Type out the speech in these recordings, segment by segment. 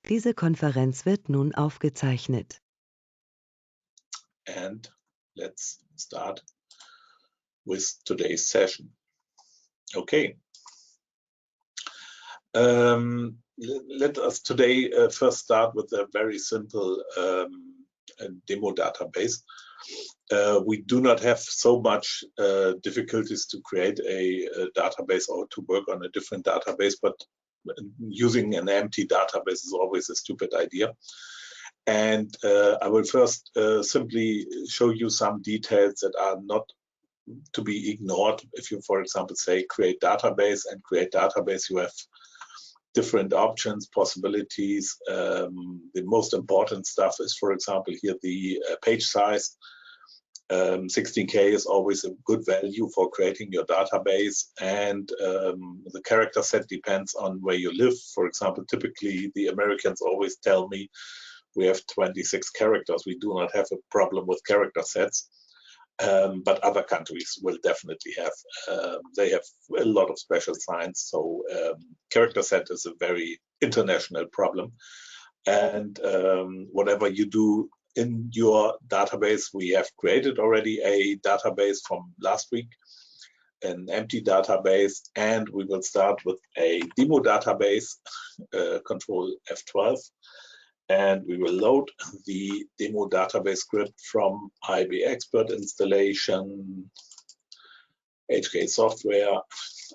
Diese Konferenz wird nun aufgezeichnet. And let's start with today's session. Okay. Let us today first start with a very simple demo database. We do not have so much difficulties to create a database or to work on a different database, but using an empty database is always a stupid idea. And I will first simply show you some details that are not to be ignored. If you, for example, say create database and create database, you have different options, possibilities. The most important stuff is, for example, here the page size. 16K is always a good value for creating your database, and the character set depends on where you live. For example, typically the Americans always tell me we have 26 characters. We do not have a problem with character sets, but other countries will definitely have. They have a lot of special signs, so character set is a very international problem. And whatever you do in your database, we have created already a database from last week, an empty database, and we will start with a demo database, Control F12, and we will load the demo database script from IBExpert installation, HK software,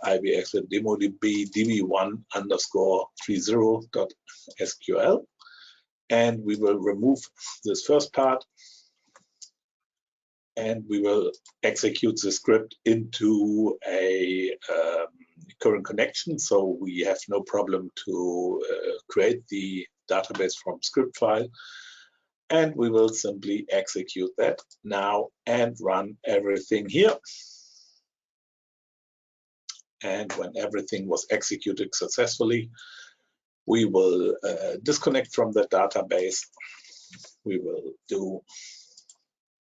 IBExpert demo db db1_30.sql. And we will remove this first part, and we will execute the script into a current connection, so we have no problem to create the database from script file. And we will simply execute that now and run everything here. And when everything was executed successfully, we will disconnect from the database. We will do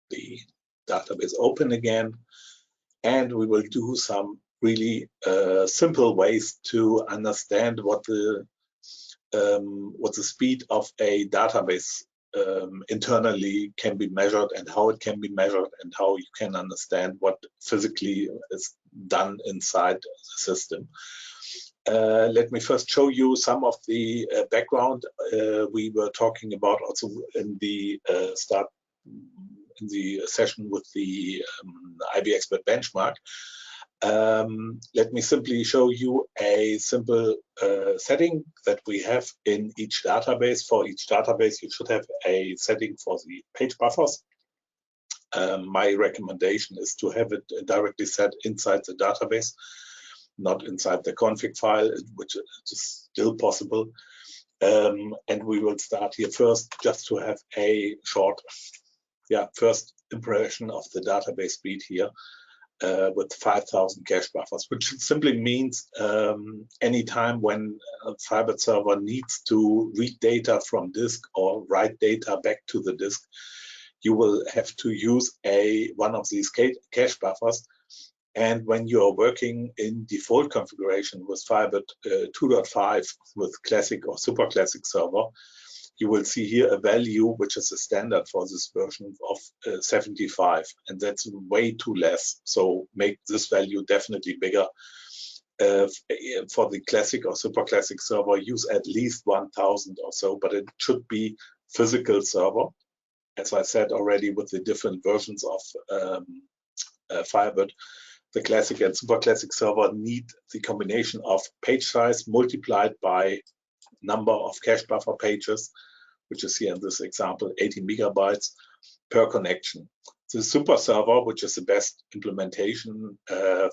the database open again, and we will do some really simple ways to understand what the speed of a database internally can be measured, and how it can be measured, and how you can understand what physically is done inside the system. Let me first show you some of the background we were talking about also in the in the session with the IBExpert benchmark. Let me simply show you a simple setting that we have in each database. For each database, you should have a setting for the page buffers. My recommendation is to have it directly set inside the database, not inside the config file, which is still possible. And we will start here first just to have a short first impression of the database speed here with 5,000 cache buffers, which simply means anytime when a Firebird server needs to read data from disk or write data back to the disk, you will have to use one of these cache buffers. And when you are working in default configuration with Firebird 2.5 with classic or super classic server, you will see here a value which is a standard for this version of 75, and that's way too less. So make this value definitely bigger. For the classic or super classic server, use at least 1,000 or so, but it should be physical server. As I said already, with the different versions of Firebird, the classic and super classic server need the combination of page size multiplied by number of cache buffer pages, which is here in this example 80 megabytes per connection. The super server, which is the best implementation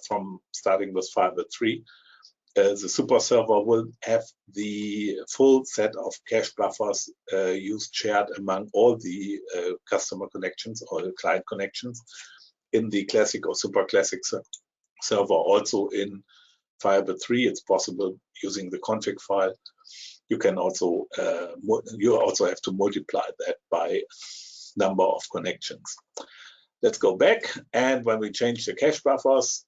from starting with Firebird 3, the super server will have the full set of cache buffers shared among all the customer connections or the client connections in the classic or super classic server. Also in Firebird 3, it's possible using the config file. You can also have to multiply that by number of connections. Let's go back, and when we change the cache buffers,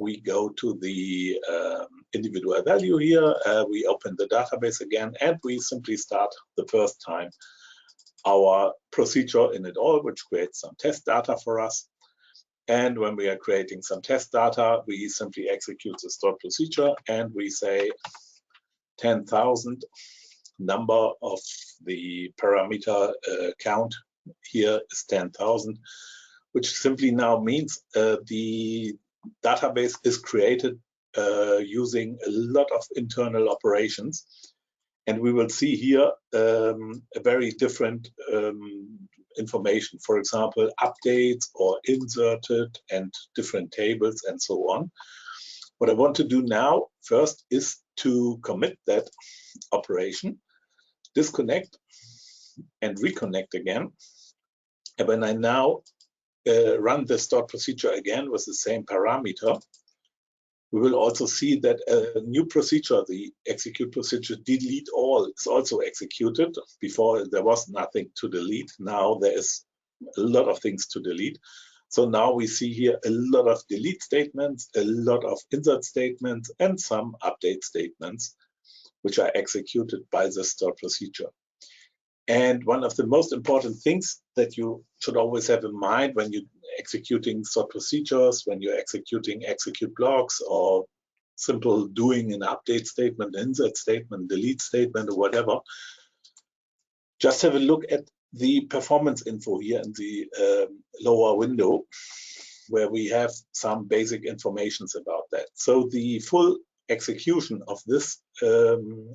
we go to the individual value here, we open the database again, and we simply start the first time our procedure in it all, which creates some test data for us. And when we are creating some test data, we simply execute the stored procedure and we say 10,000, number of the parameter count here is 10,000, which simply now means the database is created using a lot of internal operations. And we will see here a very different information, for example, updates or inserted and different tables and so on. What I want to do now first is to commit that operation, disconnect and reconnect again. And when I now run the stored procedure again with the same parameter, we will also see that a new procedure, the execute procedure delete all, is also executed. Before there was nothing to delete. Now there is a lot of things to delete. So now we see here a lot of delete statements, a lot of insert statements, and some update statements, which are executed by the stored procedure. And one of the most important things that you should always have in mind when you're executing stored procedures, when you're executing execute blocks, or simple doing an update statement, insert statement, delete statement, or whatever, just have a look at the performance info here in the lower window, where we have some basic informations about that. So the full execution of this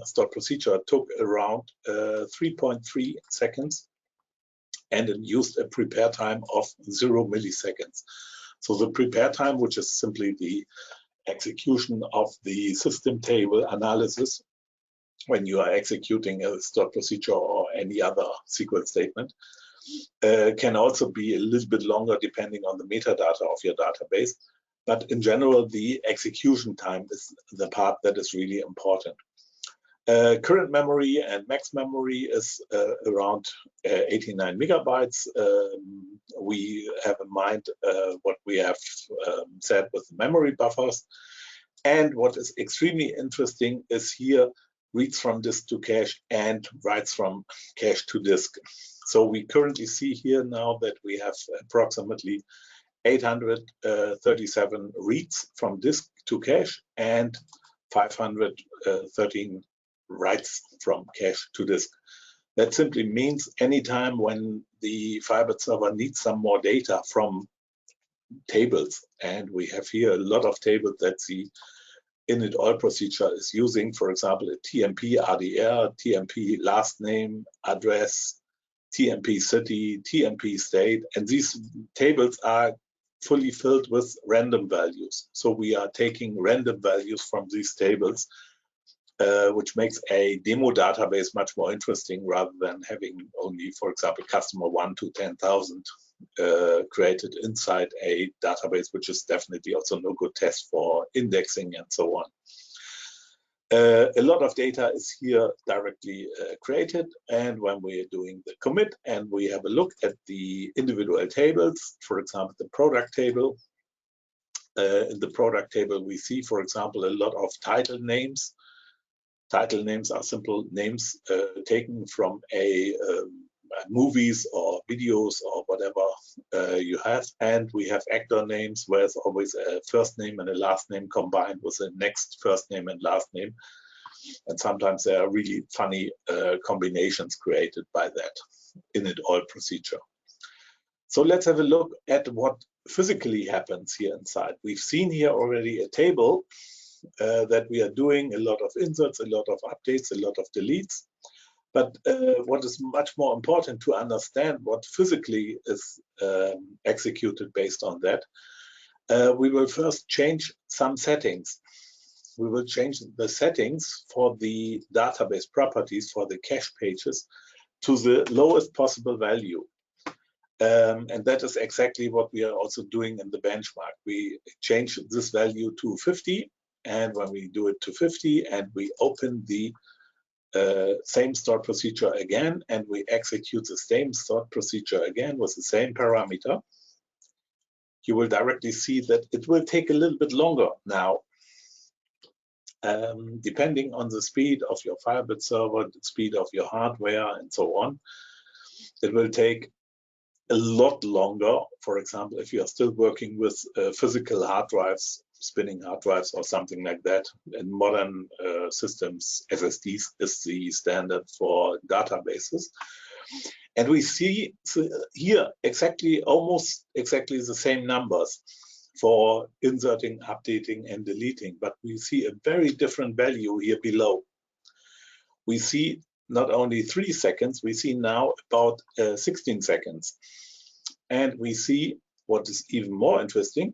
stored procedure took around 3.3 seconds, and it used a prepare time of 0 milliseconds. So the prepare time, which is simply the execution of the system table analysis when you are executing a stored procedure or any other SQL statement, can also be a little bit longer depending on the metadata of your database. But in general, the execution time is the part that is really important. Current memory and max memory is around 89 megabytes. We have in mind what we have said with the memory buffers. And what is extremely interesting is here reads from disk to cache and writes from cache to disk. So we currently see here now that we have approximately 837 reads from disk to cache and 513 writes from cache to disk. That simply means anytime when the Firebird server needs some more data from tables, and we have here a lot of tables that the init all procedure is using, for example, a TMP RDR, TMP last name, address, TMP city, TMP state, and these tables are fully filled with random values. So we are taking random values from these tables, which makes a demo database much more interesting rather than having only, for example, customer 1 to 10,000 created inside a database, which is definitely also no good test for indexing and so on. A lot of data is here directly created, and when we are doing the commit and we have a look at the individual tables, for example, the product table, in the product table we see, for example, a lot of title names. Title names are simple names taken from movies or videos or whatever you have, and we have actor names where it's always a first name and a last name combined with the next first name and last name, and sometimes there are really funny combinations created by that init all procedure. So let's have a look at what physically happens here inside. We've seen here already a table that we are doing a lot of inserts, a lot of updates, a lot of deletes. But what is much more important to understand what physically is executed based on that, we will first change some settings. We will change the settings for the database properties for the cache pages to the lowest possible value. And that is exactly what we are also doing in the benchmark. We change this value to 50, and when we do it to 50 and we open the same stored procedure again, and we execute the same stored procedure again with the same parameter, you will directly see that it will take a little bit longer now, depending on the speed of your Firebird server, the speed of your hardware, and so on. It will take a lot longer. For example, if you are still working with physical hard drives, spinning hard drives or something like that. In modern systems, SSDs is the standard for databases. And we see here almost exactly the same numbers for inserting, updating, and deleting, but we see a very different value here below. We see not only 3 seconds, we see now about 16 seconds. And we see what is even more interesting,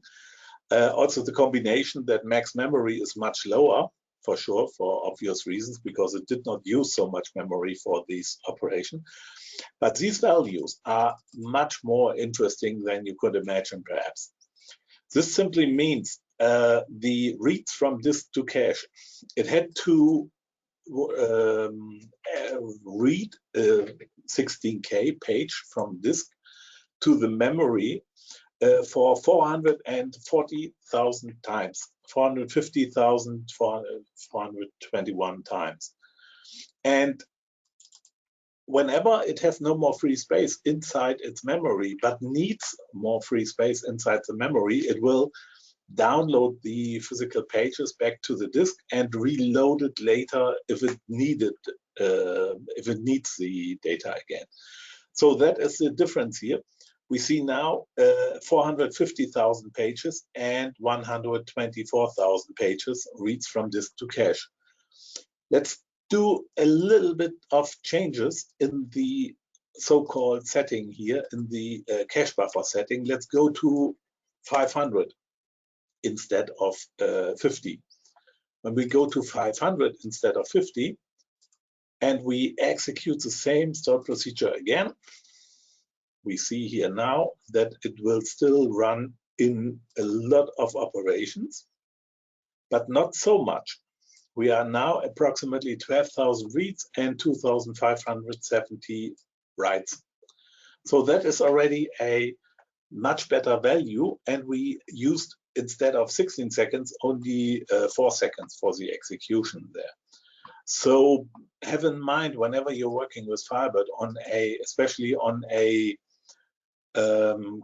also the combination that max memory is much lower, for sure, for obvious reasons, because it did not use so much memory for this operation. But these values are much more interesting than you could imagine, perhaps. This simply means the reads from disk to cache. It had to read 16K page from disk to the memory for 440,000 times, 450,421 times. And whenever it has no more free space inside its memory, but needs more free space inside the memory, it will download the physical pages back to the disk and reload it later if it needs the data again. So that is the difference here. We see now 450,000 pages and 124,000 pages reads from disk to cache. Let's do a little bit of changes in the so-called setting here, in the cache buffer setting. Let's go to 500 instead of 50. When we go to 500 instead of 50, and we execute the same stored procedure again, we see here now that it will still run in a lot of operations, but not so much. We are now approximately 12,000 reads and 2,570 writes. So that is already a much better value, and we used, instead of 16 seconds, only 4 seconds for the execution there. So have in mind, whenever you're working with Firebird on especially on a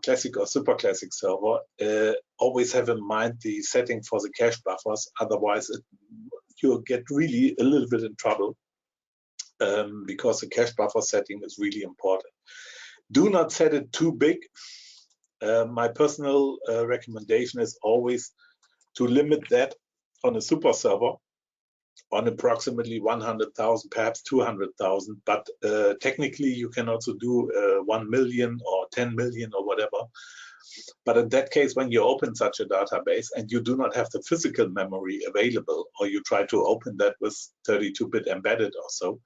classic or super classic server, always have in mind the setting for the cache buffers. Otherwise, you'll get really a little bit in trouble, because the cache buffer setting is really important. Do not set it too big. My personal recommendation is always to limit that on a super server on approximately 100,000, perhaps 200,000, but technically you can also do 1 million or 10 million or whatever. But in that case, when you open such a database and you do not have the physical memory available, or you try to open that with 32-bit embedded or so,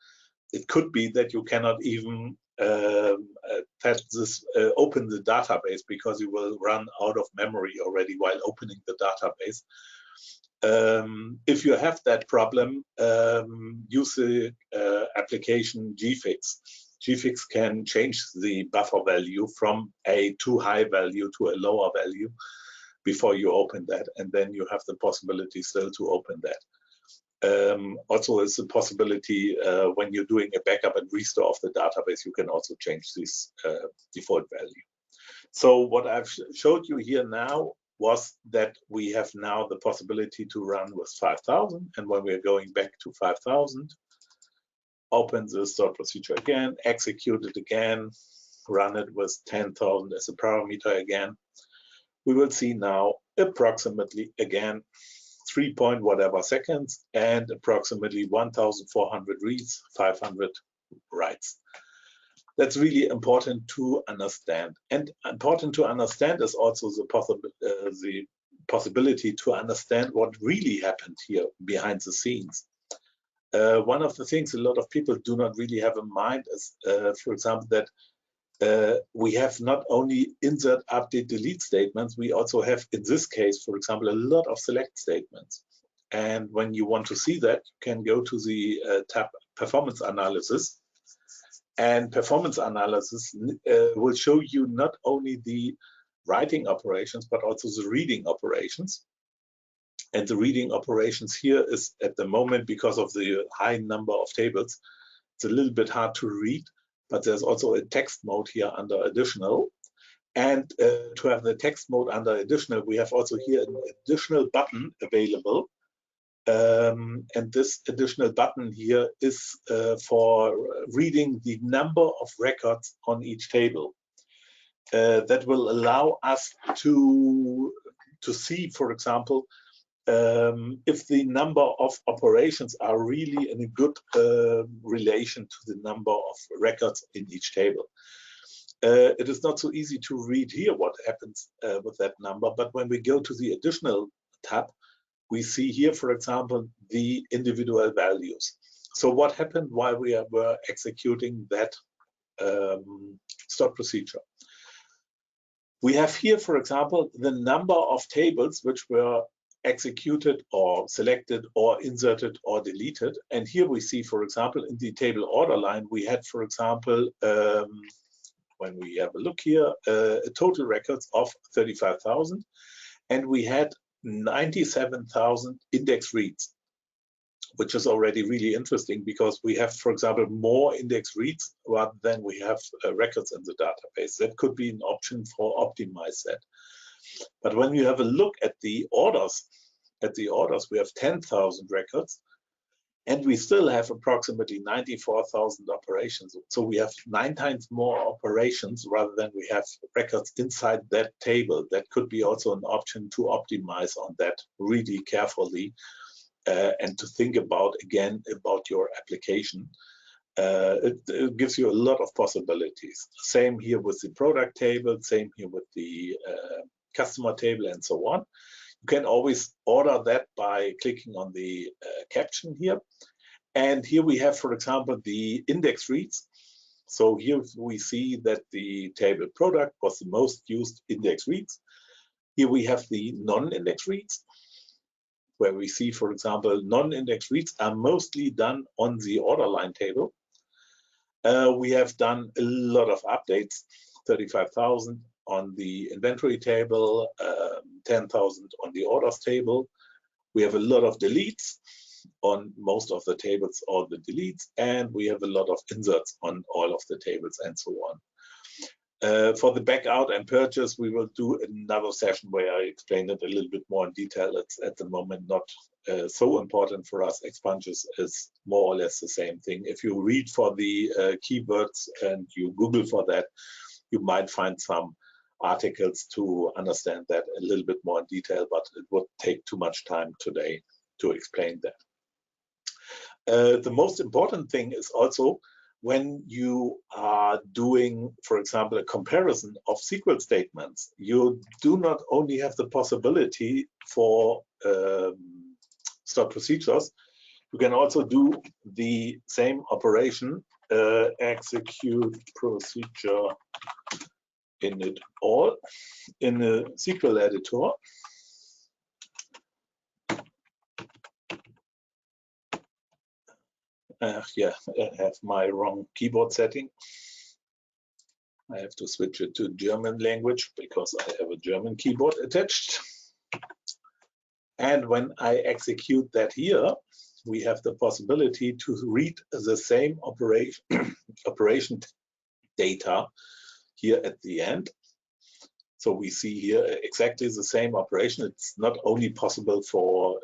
it could be that you cannot even open the database, because you will run out of memory already while opening the database. If you have that problem, use the application gfix. Gfix can change the buffer value from a too high value to a lower value before you open that, and then you have the possibility still to open that. Also, it's a possibility when you're doing a backup and restore of the database, you can also change this default value. So what I've showed you here now was that we have now the possibility to run with 5,000, and when we're going back to 5,000, open the stored procedure again, execute it again, run it with 10,000 as a parameter again. We will see now approximately again 3 point whatever seconds and approximately 1,400 reads, 500 writes. That's really important to understand. And important to understand is also the possibility to understand what really happened here behind the scenes. One of the things a lot of people do not really have in mind is, for example, that we have not only insert, update, delete statements, we also have, in this case, for example, a lot of select statements. And when you want to see that, you can go to the tab Performance Analysis. And Performance Analysis will show you not only the writing operations, but also the reading operations. And the reading operations here is at the moment, because of the high number of tables, it's a little bit hard to read, but there's also a text mode here under additional. And to have the text mode under additional, we have also here an additional button available. And this additional button here is for reading the number of records on each table. That will allow us to see, for example, if the number of operations are really in a good relation to the number of records in each table. It is not so easy to read here what happens with that number, but when we go to the additional tab, we see here, for example, the individual values. So what happened while we were executing that stop procedure? We have here, for example, the number of tables which were executed or selected or inserted or deleted. And here we see, for example, in the table order line, we had, for example, when we have a look here, a total records of 35,000, and we had 97,000 index reads, which is already really interesting because we have, for example, more index reads rather than we have records in the database. That could be an option for optimize that. But when you have a look at the orders, we have 10,000 records, and we still have approximately 94,000 operations. So we have 9 times more operations rather than we have records inside that table. That could be also an option to optimize on that really carefully and to think about, again, about your application. It gives you a lot of possibilities. Same here with the product table, same here with the customer table and so on. You can always order that by clicking on the caption here. And here we have, for example, the index reads. So here we see that the table product was the most used index reads. Here we have the non-index reads, where we see, for example, non-index reads are mostly done on the order line table. We have done a lot of updates, 35,000 on the inventory table, 10,000 on the orders table. We have a lot of deletes on most of the tables, all the deletes, and we have a lot of inserts on all of the tables and so on. For the backout and purchase, we will do another session where I explain it a little bit more in detail. It's at the moment not so important for us. Expunges is more or less the same thing. If you read for the keywords and you Google for that, you might find some articles to understand that a little bit more in detail, but it would take too much time today to explain that. The most important thing is also when you are doing, for example, a comparison of SQL statements, you do not only have the possibility for stop procedures, you can also do the same operation, execute procedure in it all in a SQL editor. Yeah, I have my wrong keyboard setting. I have to switch it to German language because I have a German keyboard attached. And when I execute that here, we have the possibility to read the same operation data here at the end. So we see here exactly the same operation. It's not only possible for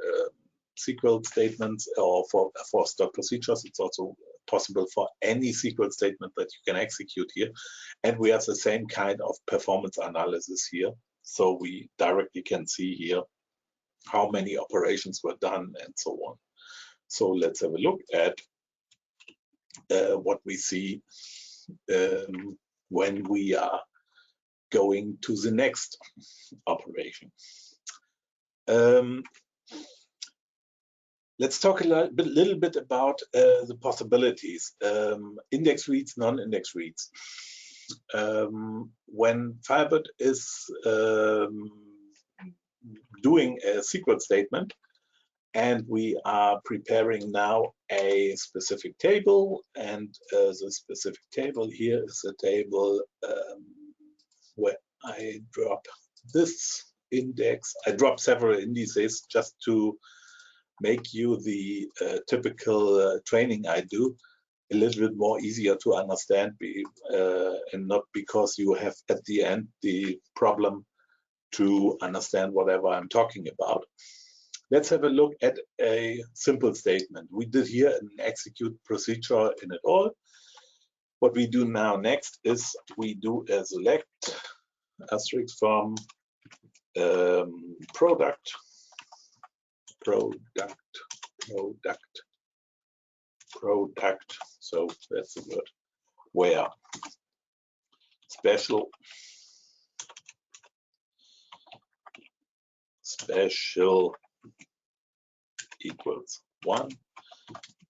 SQL statements or for stop procedures, it's also possible for any SQL statement that you can execute here. And we have the same kind of performance analysis here. So we directly can see here how many operations were done and so on. So let's have a look at what we see when we are going to the next operation. Let's talk a little bit about the possibilities. Index reads, non-index reads. When Firebird is doing a SQL statement and we are preparing now a specific table, and the specific table here is a table where I drop this index. I drop several indices just to make you the typical training I do a little bit more easier to understand, and not because you have at the end the problem to understand whatever I'm talking about. Let's have a look at a simple statement. We did here an execute procedure in it all. What we do now next is we do a select asterisk from product. So that's the word. Where special equals 1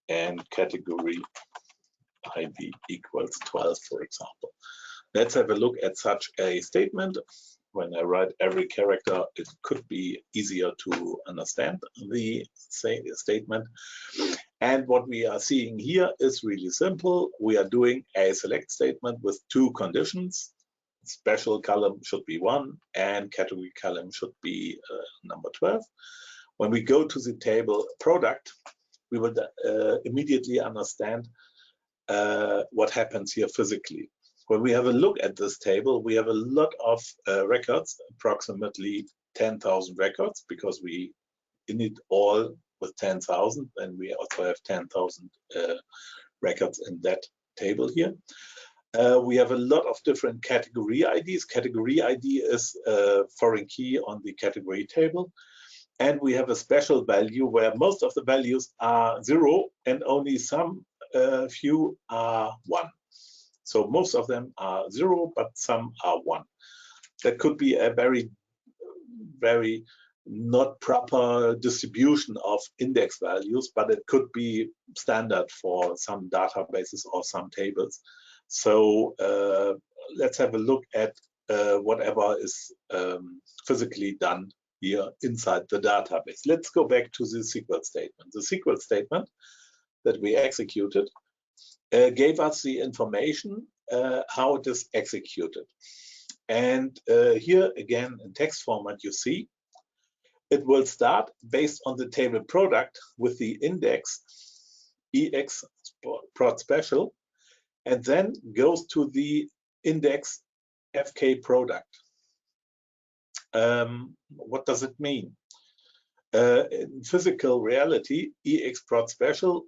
and category ID equals 12, for example. Let's have a look at such a statement. When I write every character, it could be easier to understand the statement. And what we are seeing here is really simple. We are doing a select statement with two conditions. Special column should be 1 and category column should be number 12. When we go to the table product, we will immediately understand what happens here physically. When we have a look at this table, we have a lot of records, approximately 10,000 records, because we init all with 10,000, and we also have 10,000 records in that table here. We have a lot of different category IDs. Category ID is a foreign key on the category table. And we have a special value where most of the values are 0 and only some few are 1. So most of them are 0, but some are 1. That could be a very, very not proper distribution of index values, but it could be standard for some databases or some tables. So let's have a look at whatever is physically done here inside the database. Let's go back to the SQL statement. The SQL statement that we executed gave us the information how it is executed. And here again in text format, you see it will start based on the table product with the index EXPROT special, and then goes to the index FK product. What does it mean? In physical reality, EXPROT special,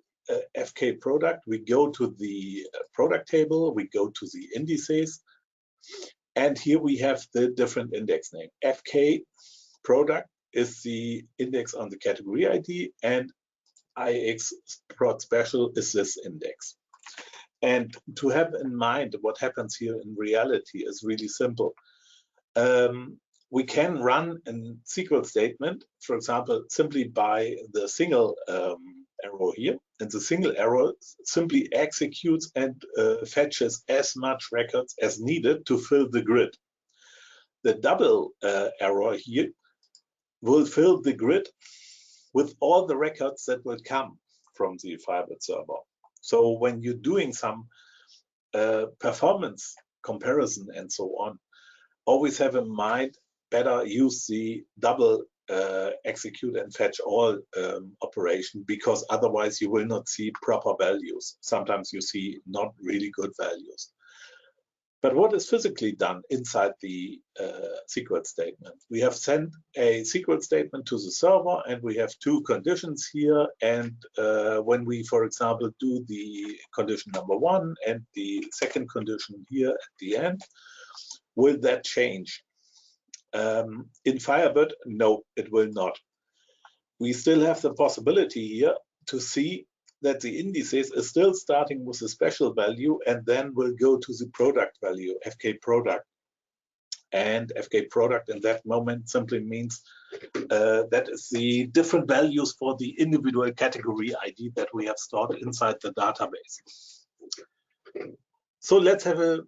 FK product, we go to the product table, we go to the indices, and here we have the different index name. FK product is the index on the category ID, and IBExpert special is this index. And to have in mind what happens here in reality is really simple. We can run a SQL statement, for example, simply by the single arrow here, and the single arrow simply executes and fetches as much records as needed to fill the grid. The double arrow here will fill the grid with all the records that will come from the Firebird server. So when you're doing some performance comparison and so on, always have in mind, better use the double execute and fetch all operation, because otherwise you will not see proper values. Sometimes you see not really good values. But what is physically done inside the SQL statement? We have sent a SQL statement to the server, and we have two conditions here. And when we, for example, do the condition number 1 and the second condition here at the end, will that change? In Firebird, no, it will not. We still have the possibility here to see that the indices is still starting with a special value and then will go to the product value, FK product. And FK product in that moment simply means that is the different values for the individual category ID that we have stored inside the database. So let's have a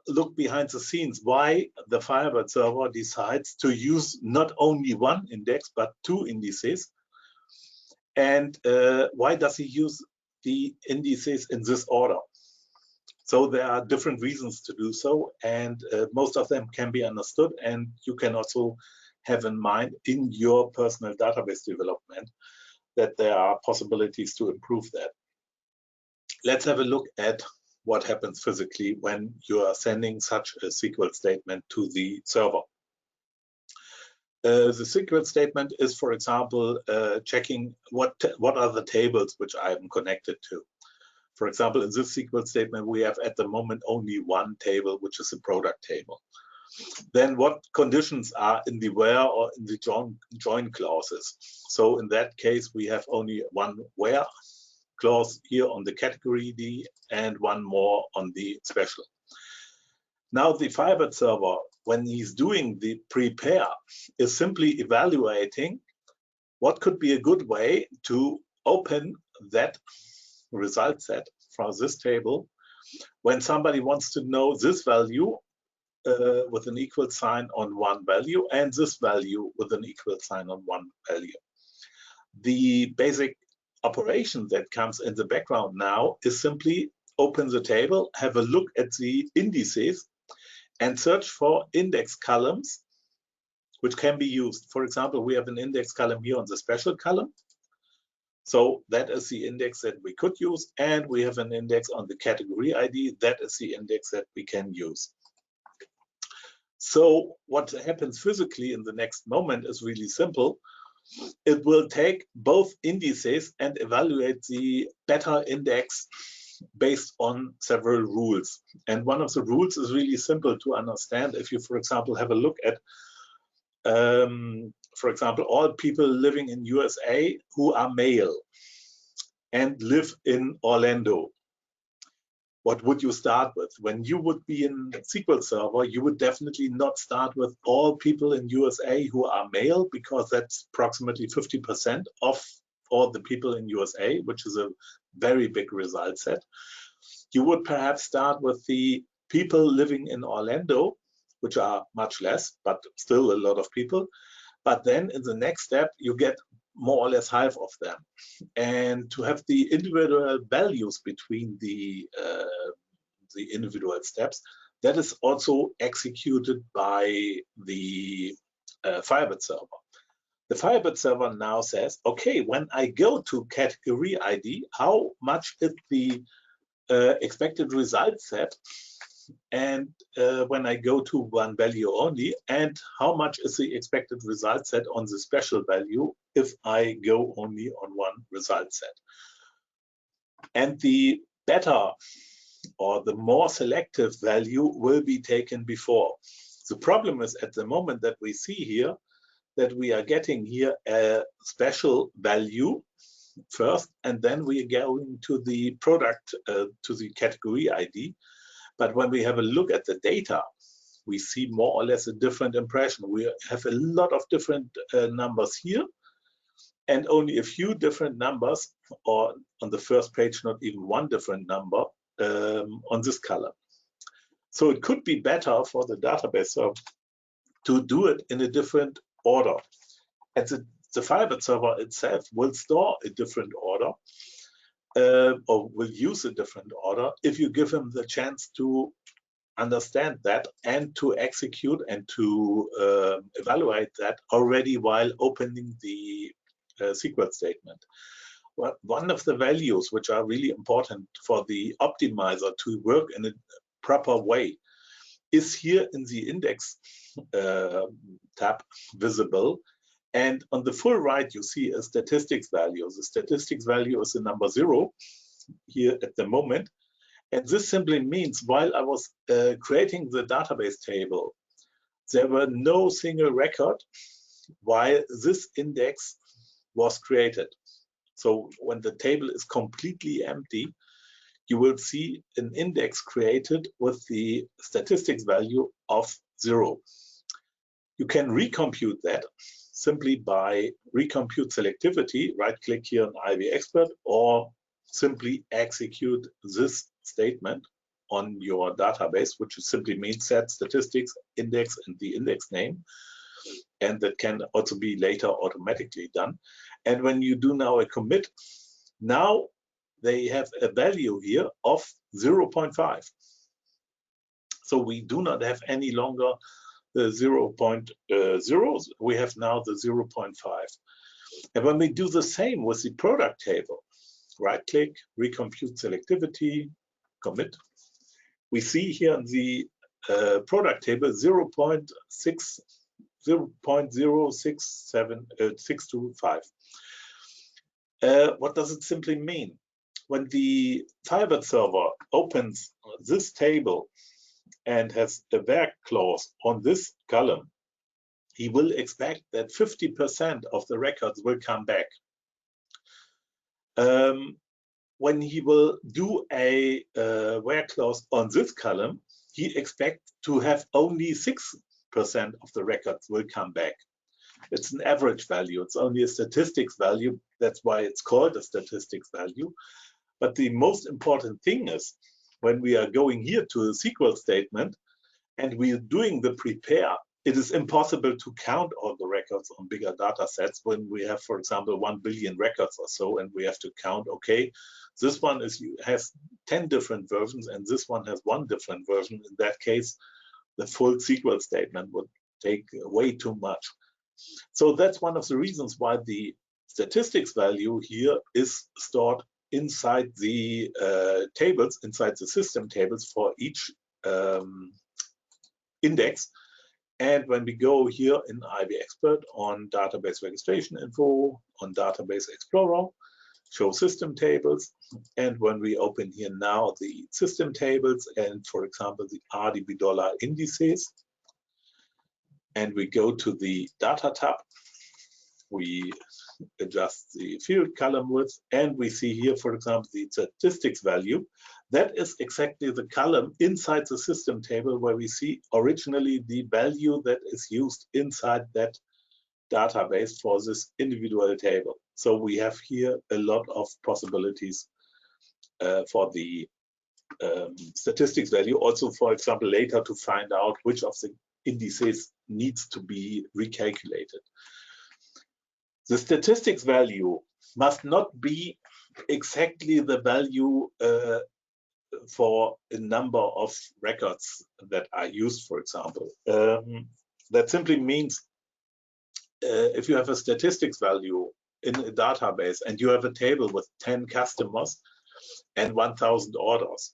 look behind the scenes why the Firebird server decides to use not only one index but two indices, and why does he use the indices in this order. So there are different reasons to do so, and most of them can be understood, and you can also have in mind in your personal database development that there are possibilities to improve that. Let's have a look at what happens physically when you are sending such a SQL statement to the server. The SQL statement is, for example, checking what are the tables which I am connected to. For example, in this SQL statement, we have at the moment only one table, which is the product table. Then what conditions are in the where or in the join clauses? So in that case, we have only one where clause here on the category ID and one more on the special. Now the Firebird server, when he's doing the prepare, is simply evaluating what could be a good way to open that result set from this table when somebody wants to know this value with an equal sign on one value and this value with an equal sign on one value. The basic operation that comes in the background now is simply open the table, have a look at the indices, and search for index columns which can be used. For example, we have an index column here on the special column. So that is the index that we could use, and we have an index on the category ID. That is the index that we can use. So what happens physically in the next moment is really simple. It will take both indices and evaluate the better index based on several rules. And one of the rules is really simple to understand. If you, for example, have a look at, for example, all people living in USA who are male and live in Orlando, what would you start with? When you would be in SQL Server, you would definitely not start with all people in USA who are male, because that's approximately 50% of all the people in USA, which is a very big result set. You would perhaps start with the people living in Orlando, which are much less, but still a lot of people. But then in the next step, you get more or less half of them. And to have the individual values between the individual steps, that is also executed by the Firebird server. The Firebird server now says, okay, when I go to category ID, how much is the expected result set? And when I go to one value only, and how much is the expected result set on the special value if I go only on one result set? And the better or the more selective value will be taken before. The problem is at the moment that we see here that we are getting here a special value first, and then we are going to the product, to the category ID. But when we have a look at the data, we see more or less a different impression. We have a lot of different numbers here, and only a few different numbers, or on the first page, not even one different number on this column. So it could be better for the database server to do it in a different order. And the Firebird server itself will store a different order, or will use a different order if you give him the chance to understand that and to execute and to evaluate that already while opening the SQL statement. Well, one of the values which are really important for the optimizer to work in a proper way is here in the index tab visible. And on the full right, you see a statistics value. The statistics value is the number 0 here at the moment. And this simply means while I was creating the database table, there were no single record while this index was created. So when the table is completely empty, you will see an index created with the statistics value of 0. You can recompute that simply by recompute selectivity, right-click here on IBExpert, or simply execute this statement on your database, which simply means set statistics index and the index name. And that can also be later automatically done. And when you do now a commit, now they have a value here of 0.5. So we do not have any longer the 0.0, we have now the 0.5. And when we do the same with the product table, right click, recompute selectivity, commit, we see here in the product table 0.062625. What does it simply mean? When the Firebird server opens this table and has a where clause on this column, he will expect that 50% of the records will come back. When he will do a where clause on this column, he expects to have only 6% of the records will come back. It's an average value. It's only a statistics value. That's why it's called a statistics value. But the most important thing is when we are going here to a SQL statement and we are doing the prepare, it is impossible to count all the records on bigger data sets when we have, for example, 1 billion records or so, and we have to count, okay, this one has 10 different versions and this one has 1 different version. In that case, the full SQL statement would take way too much. So that's one of the reasons why the statistics value here is stored inside the tables, inside the system tables for each index. And when we go here in IBExpert on database registration info, on database explorer, show system tables, and when we open here now the system tables and, for example, the RDB$ indices, and we go to the data tab, we adjust the field column width, and we see here, for example, the statistics value. That is exactly the column inside the system table where we see originally the value that is used inside that database for this individual table. So we have here a lot of possibilities for the statistics value. Also, for example, later to find out which of the indices needs to be recalculated. The statistics value must not be exactly the value for a number of records that are used, for example. That simply means if you have a statistics value in a database and you have a table with 10 customers and 1,000 orders,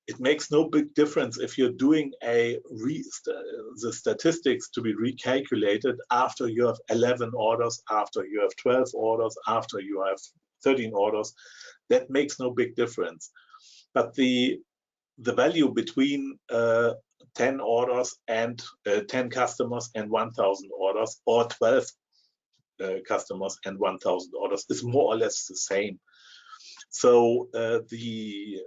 it makes no big difference if you're doing the statistics to be recalculated after you have 11 orders, after you have 12 orders, after you have 13 orders. That makes no big difference. But the value between 10 orders and 10 customers and 1,000 orders, or 12 customers and 1,000 orders, is more or less the same. So the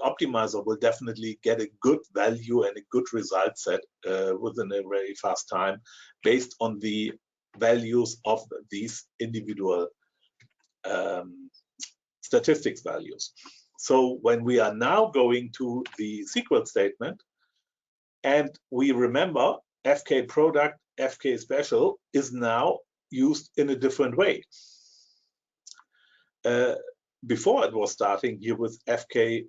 optimizer will definitely get a good value and a good result set within a very fast time based on the values of these individual statistics values. So when we are now going to the SQL statement and we remember FK product, FK special is now used in a different way. Before it was starting here with FK,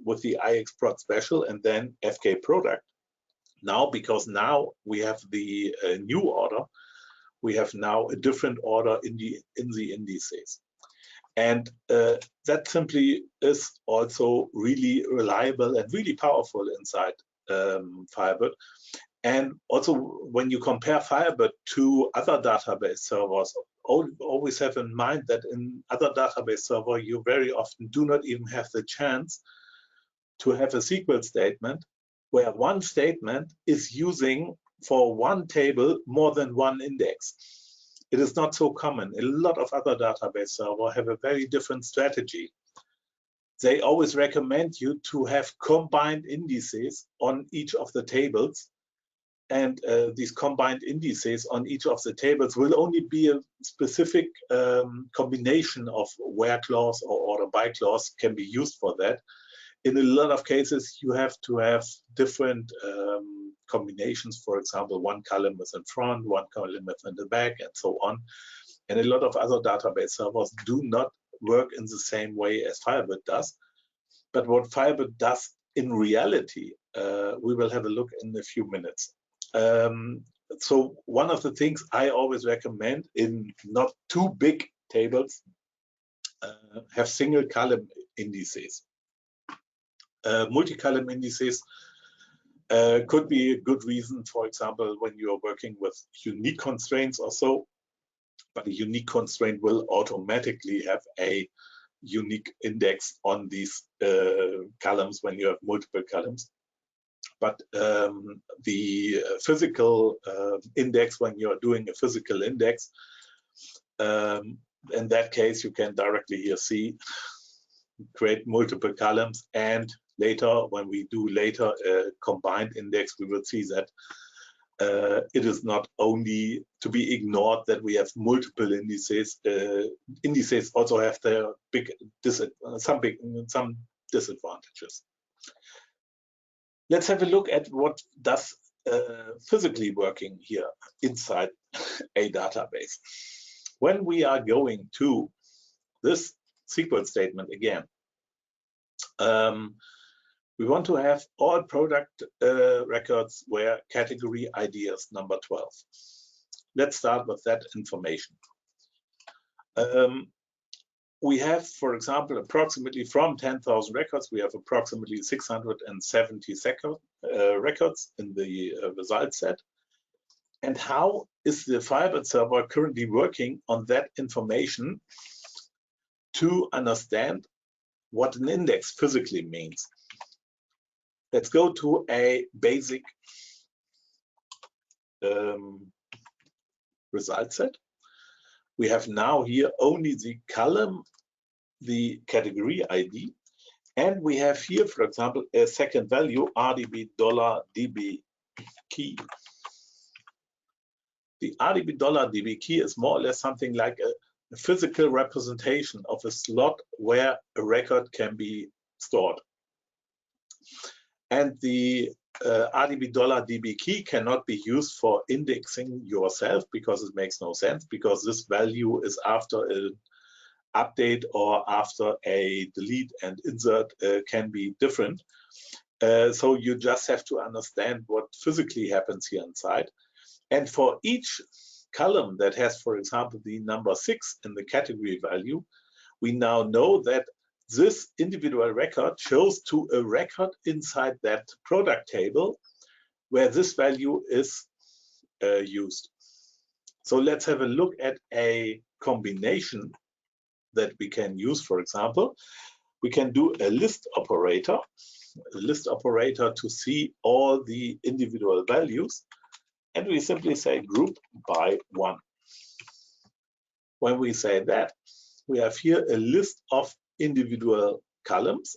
with the IBExpert special and then FK product. Now, because now we have the new order, we have now a different order in the indices. And that simply is also really reliable and really powerful inside Firebird. And also when you compare Firebird to other database servers, always have in mind that in other database server, you very often do not even have the chance to have a SQL statement where one statement is using for one table more than one index. It is not so common. A lot of other database servers have a very different strategy. They always recommend you to have combined indices on each of the tables. And these combined indices on each of the tables will only be a specific combination of where clause or order by clause can be used for that. In a lot of cases, you have to have different combinations. For example, one column is in front, one column is in the back, and so on. And a lot of other database servers do not work in the same way as Firebird does. But what Firebird does in reality, we will have a look in a few minutes. So one of the things I always recommend in not too big tables, have single column indices. Multi-column indices could be a good reason, for example, when you are working with unique constraints or so, but a unique constraint will automatically have a unique index on these columns when you have multiple columns. But the physical index, when you're doing a physical index, in that case, you can directly here see, create multiple columns, and later, when we do later a combined index, we will see that it is not only to be ignored that we have multiple indices. Indices also have their some disadvantages. Let's have a look at what does physically working here inside a database. When we are going to this SQL statement again, we want to have all product records where category ID is number 12. Let's start with that information. We have, for example, approximately from 10,000 records, we have approximately 670 records in the result set. And how is the Firebird server currently working on that information to understand what an index physically means? Let's go to a basic result set. We have now here only the column, the category ID, and we have here, for example, a second value, RDB $DB key. The RDB $DB key is more or less something like a physical representation of a slot where a record can be stored. And the RDB $DB key cannot be used for indexing yourself because it makes no sense, because this value is after an update or after a delete and insert can be different. So you just have to understand what physically happens here inside. And for each column that has, for example, the number 6 in the category value, we now know that this individual record shows to a record inside that product table where this value is used. So let's have a look at a combination that we can use. For example, we can do a list operator to see all the individual values, and we simply say group by 1. When we say that, we have here a list of individual columns.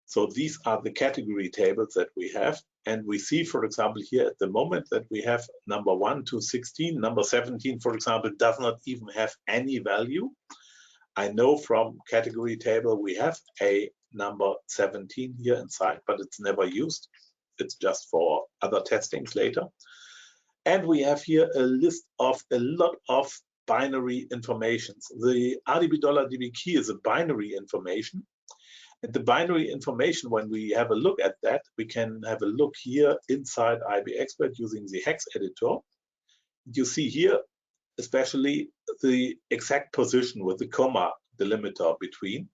So these are the category tables that we have, and we see, for example, here at the moment that we have number 1 to 16. Number 17, for example, does not even have any value. I know from category table we have a number 17 here inside, but it's never used. It's just for other testings later. And we have here a list of a lot of binary informations. The RDB $DB key is a binary information. And the binary information, when we have a look at that, we can have a look here inside IBExpert using the hex editor. You see here, especially the exact position with the comma delimiter between.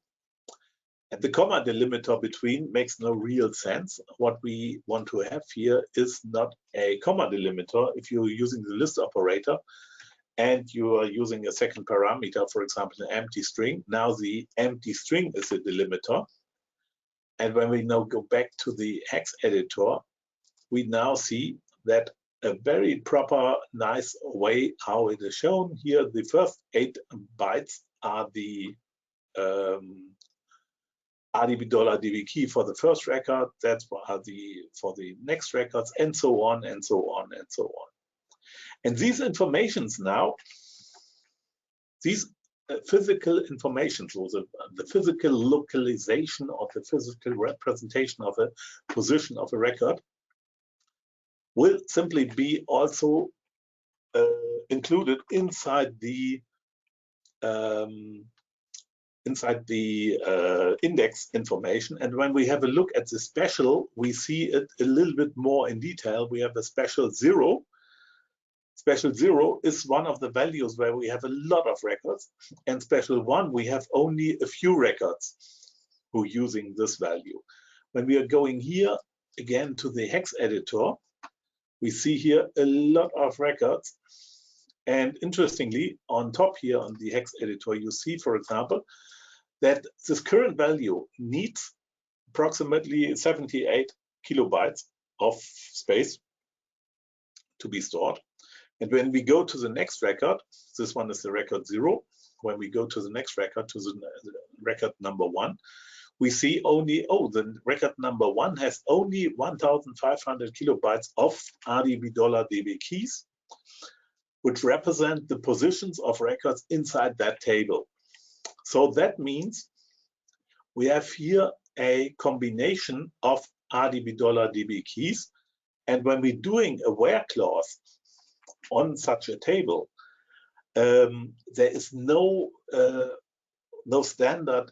And the comma delimiter between makes no real sense. What we want to have here is not a comma delimiter. If you're using the list operator and you are using a second parameter, for example, an empty string, now the empty string is a delimiter. And when we now go back to the hex editor, we now see that a very proper, nice way how it is shown here. The first 8 bytes are the RDB $DB key for the first record. That's for the next records, and so on and so on and so on. And these informations now, these physical information, so the physical localization or the physical representation of a position of a record, will simply be also included inside the index information. And when we have a look at the special, we see it a little bit more in detail. We have a special 0. Special 0 is one of the values where we have a lot of records, and special 1 we have only a few records who are using this value. When we are going here again to the hex editor, we see here a lot of records, and interestingly on top here on the hex editor you see, for example, that this current value needs approximately 78 kilobytes of space to be stored. And when we go to the next record, this one is the record 0. When we go to the next record, to the record number 1, we see only, the record number 1 has only 1,500 kilobytes of $DB keys, which represent the positions of records inside that table. So that means we have here a combination of $DB keys. And when we're doing a where clause on such a table, there is no standard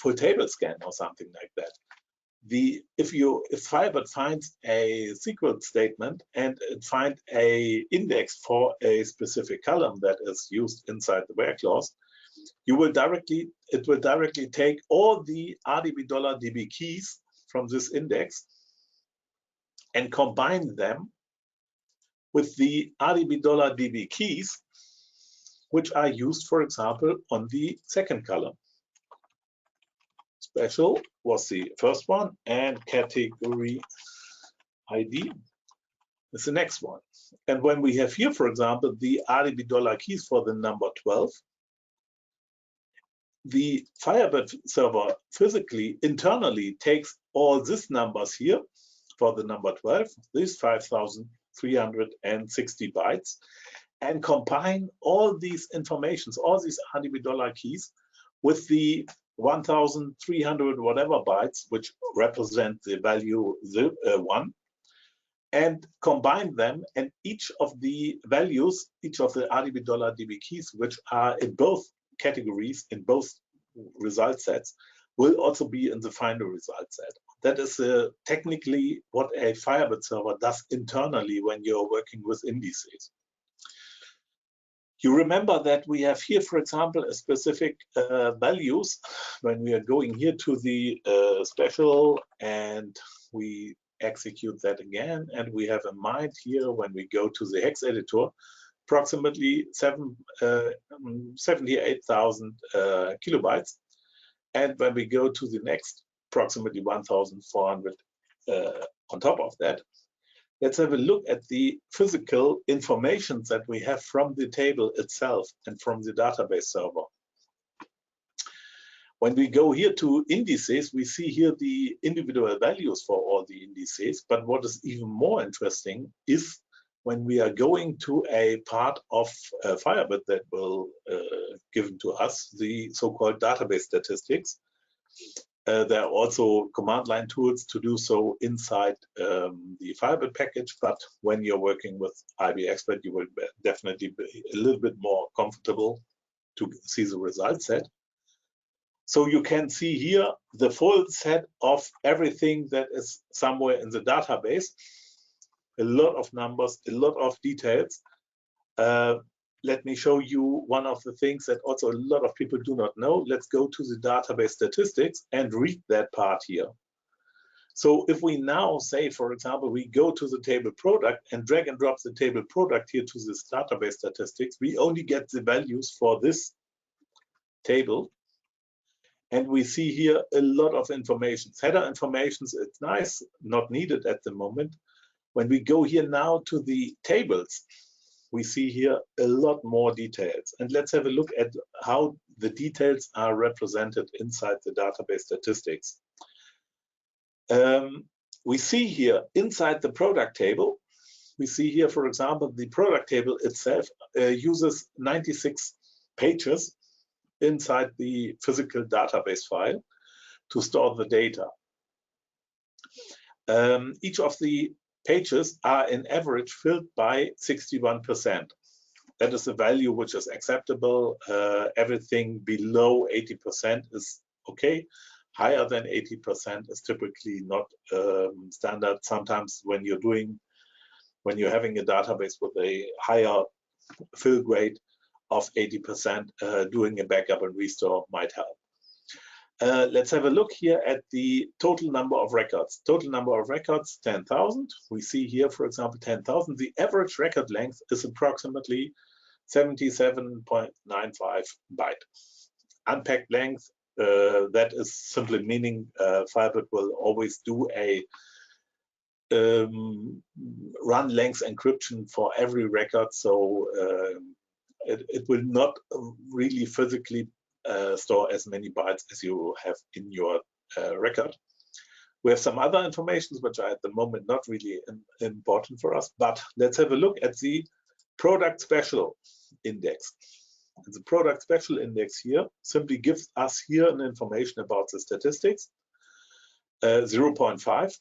full table scan or something like that. If Firebird finds a SQL statement and it finds a index for a specific column that is used inside the where clause, it will directly take all the $DB keys from this index and combine them with the $DB keys, which are used, for example, on the second column. Special was the first one, and category ID is the next one. And when we have here, for example, the $DB keys for the number 12, the Firebird server physically, internally takes all these numbers here for the number 12, these 5,360 bytes, and combine all these informations, all these $DB keys, with the 1,300 whatever bytes, which represent the value 1, and combine them, and each of the values, each of the $DB keys, which are in both categories, in both result sets, will also be in the final result set. That is technically what a Firebird server does internally when you're working with indices. You remember that we have here, for example, a specific values. When we are going here to the special and we execute that again, and we have in mind here when we go to the hex editor, approximately 78,000 kilobytes. And when we go to the next, approximately 1,400 on top of that. Let's have a look at the physical information that we have from the table itself and from the database server. When we go here to indices, we see here the individual values for all the indices. But what is even more interesting is when we are going to a part of Firebird that will given to us, the so-called database statistics. There are also command line tools to do so inside the Firebird package, but when you're working with IBExpert, you will definitely be a little bit more comfortable to see the result set. So you can see here the full set of everything that is somewhere in the database. A lot of numbers, a lot of details. Let me show you one of the things that also a lot of people do not know. Let's go to the database statistics and read that part here. So if we now say, for example, we go to the table product and drag and drop the table product here to this database statistics, we only get the values for this table. And we see here a lot of information. Header information, it's nice, not needed at the moment. When we go here now to the tables, we see here a lot more details. And let's have a look at how the details are represented inside the database statistics. We see here inside the product table, we see here, for example, the product table itself uses 96 pages inside the physical database file to store the data. Each of the pages are in average filled by 61%. That is the value which is acceptable. Everything below 80% is okay. Higher than 80% is typically not standard. Sometimes when you're having a database with a higher fill grade of 80%, doing a backup and restore might help. Let's have a look here at the total number of records. Total number of records, 10,000. We see here, for example, 10,000. The average record length is approximately 77.95 byte. Unpacked length, that is simply meaning Firebird will always do a run length encryption for every record, so it will not really physically store as many bytes as you have in your record. We have some other information which are at the moment not really important for us, but let's have a look at the product special index. And the product special index here simply gives us here an information about the statistics, 0.5,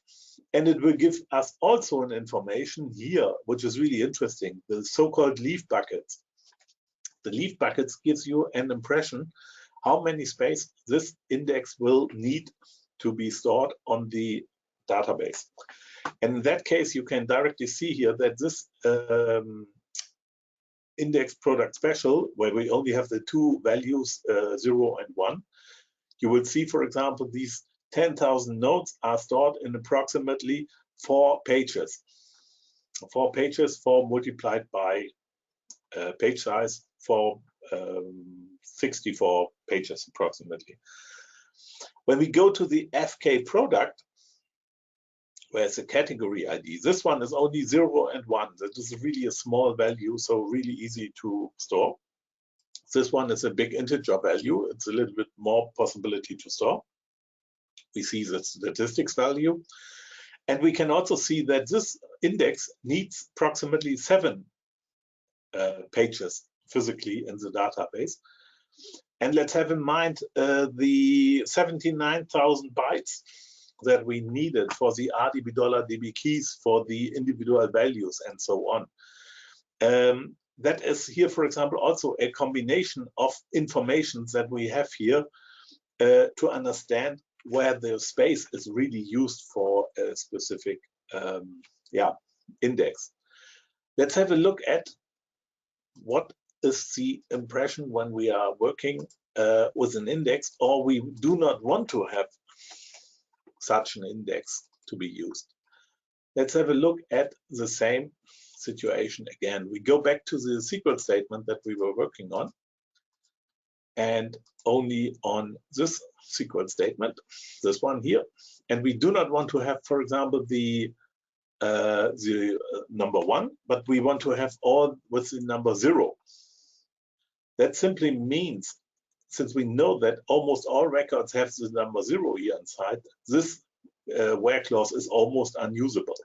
and it will give us also an information here, which is really interesting, the so-called leaf buckets. The leaf buckets gives you an impression how many space this index will need to be stored on the database. And in that case, you can directly see here that this index product special, where we only have the two values, 0 and 1, you will see, for example, these 10,000 nodes are stored in approximately 4 pages. 4 pages, 4 multiplied by page size for 64 pages approximately. When we go to the FK product, where it's a category ID, this one is only 0 and 1. That is really a small value, so really easy to store. This one is a big integer value. It's a little bit more possibility to store. We see the statistics value. And we can also see that this index needs approximately 7 pages physically in the database. And let's have in mind the 79,000 bytes that we needed for the RDB $DB keys for the individual values and so on. That is here, for example, also a combination of information that we have here to understand where the space is really used for a specific index. Let's have a look at what is the impression when we are working with an index, or we do not want to have such an index to be used. Let's have a look at the same situation again. We go back to the SQL statement that we were working on, and only on this SQL statement, this one here, and we do not want to have, for example, the number 1, but we want to have all with the number 0. That simply means, since we know that almost all records have the number 0 here inside, this where clause is almost unusable.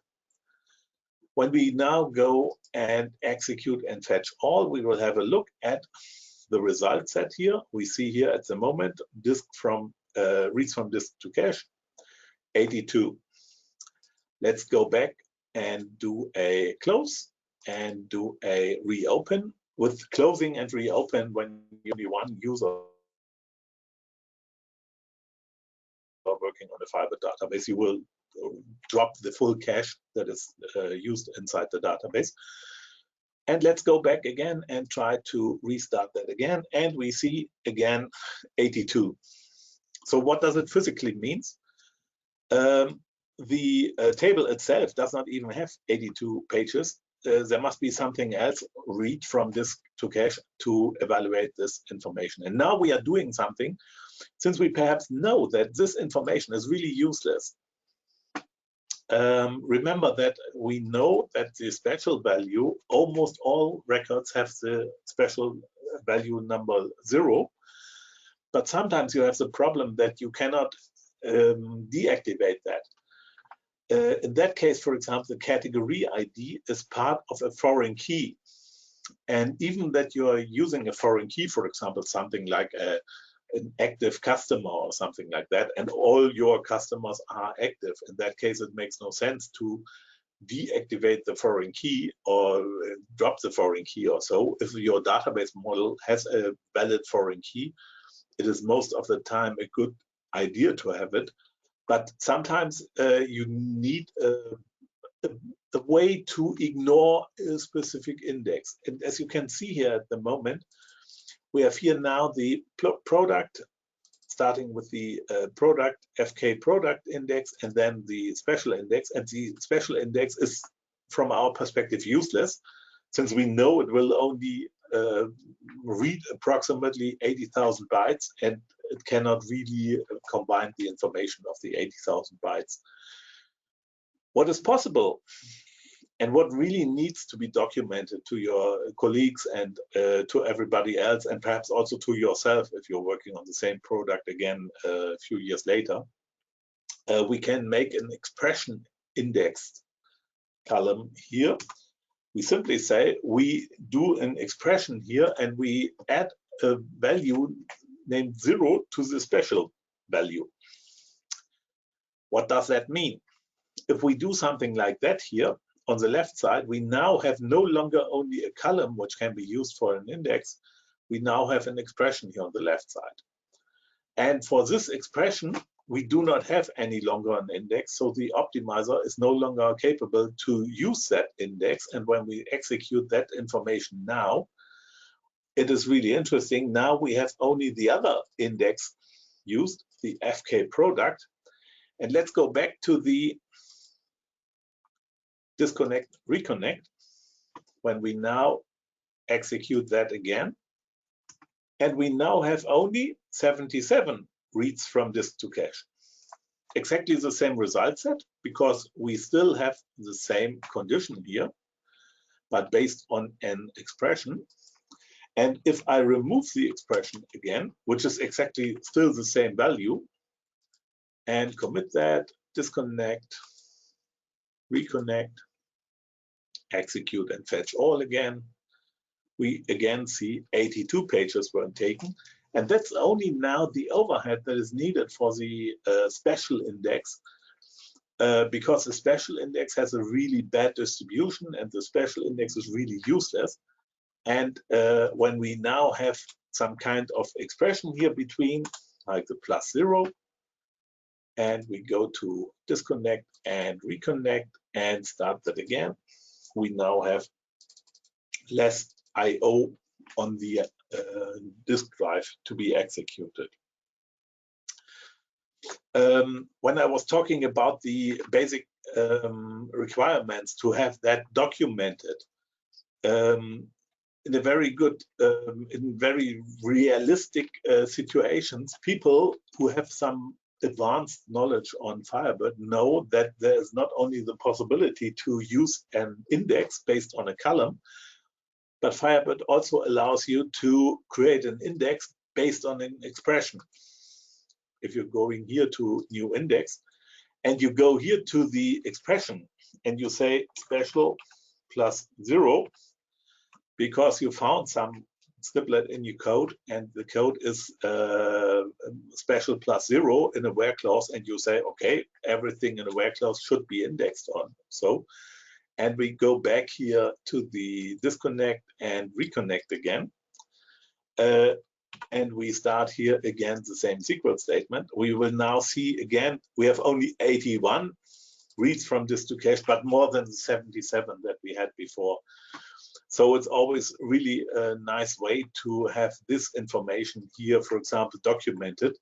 When we now go and execute and fetch all, we will have a look at the result set here. We see here at the moment disk from reads from disk to cache 82. Let's go back and do a close and do a reopen. With closing and reopen, when only one user are working on a Firebird database, you will drop the full cache that is used inside the database. And let's go back again and try to restart that again. And we see again 82. So what does it physically mean? The table itself does not even have 82 pages. There must be something else read from disk to cache to evaluate this information. And now we are doing something, since we perhaps know that this information is really useless. Remember that we know that the special value, almost all records have the special value number 0, but sometimes you have the problem that you cannot deactivate that. In that case, for example, the category ID is part of a foreign key. And even that you are using a foreign key, for example, something like an active customer or something like that, and all your customers are active, in that case, it makes no sense to deactivate the foreign key or drop the foreign key or so. If your database model has a valid foreign key, it is most of the time a good idea to have it. But sometimes you need a way to ignore a specific index. And as you can see here at the moment, we have here now the product, starting with the product FK product index and then the special index. And the special index is, from our perspective, useless, since we know it will only read approximately 80,000 bytes, and it cannot really combine the information of the 80,000 bytes. What is possible and what really needs to be documented to your colleagues and to everybody else, and perhaps also to yourself if you're working on the same product again a few years later, we can make an expression indexed column here. We simply say we do an expression here and we add a value named 0 to the special value. What does that mean? If we do something like that here on the left side, we now have no longer only a column which can be used for an index, we now have an expression here on the left side. And for this expression, we do not have any longer an index, so the optimizer is no longer capable to use that index. And when we execute that information now, it is really interesting. Now we have only the other index used, the FK product. And let's go back to the disconnect, reconnect, when we now execute that again. And we now have only 77 reads from disk to cache. Exactly the same result set, because we still have the same condition here, but based on an expression. And if I remove the expression again, which is exactly still the same value, and commit that, disconnect, reconnect, execute and fetch all again, we again see 82 pages were taken. And that's only now the overhead that is needed for the special index, because the special index has a really bad distribution and the special index is really useless. And when we now have some kind of expression here between, like the +0, and we go to disconnect and reconnect and start that again, we now have less I/O on the disk drive to be executed. When I was talking about the basic requirements to have that documented in a very good, in very realistic situations, people who have some advanced knowledge on Firebird know that there is not only the possibility to use an index based on a column, but Firebird also allows you to create an index based on an expression. If you're going here to new index and you go here to the expression and you say special +0, because you found some snippet in your code and the code is special +0 in a where clause, and you say, okay, everything in a where clause should be indexed on. So, and we go back here to the disconnect and reconnect again. And we start here again the same SQL statement. We will now see again, we have only 81 reads from disk to cache, but more than the 77 that we had before. So it's always really a nice way to have this information here, for example, documented.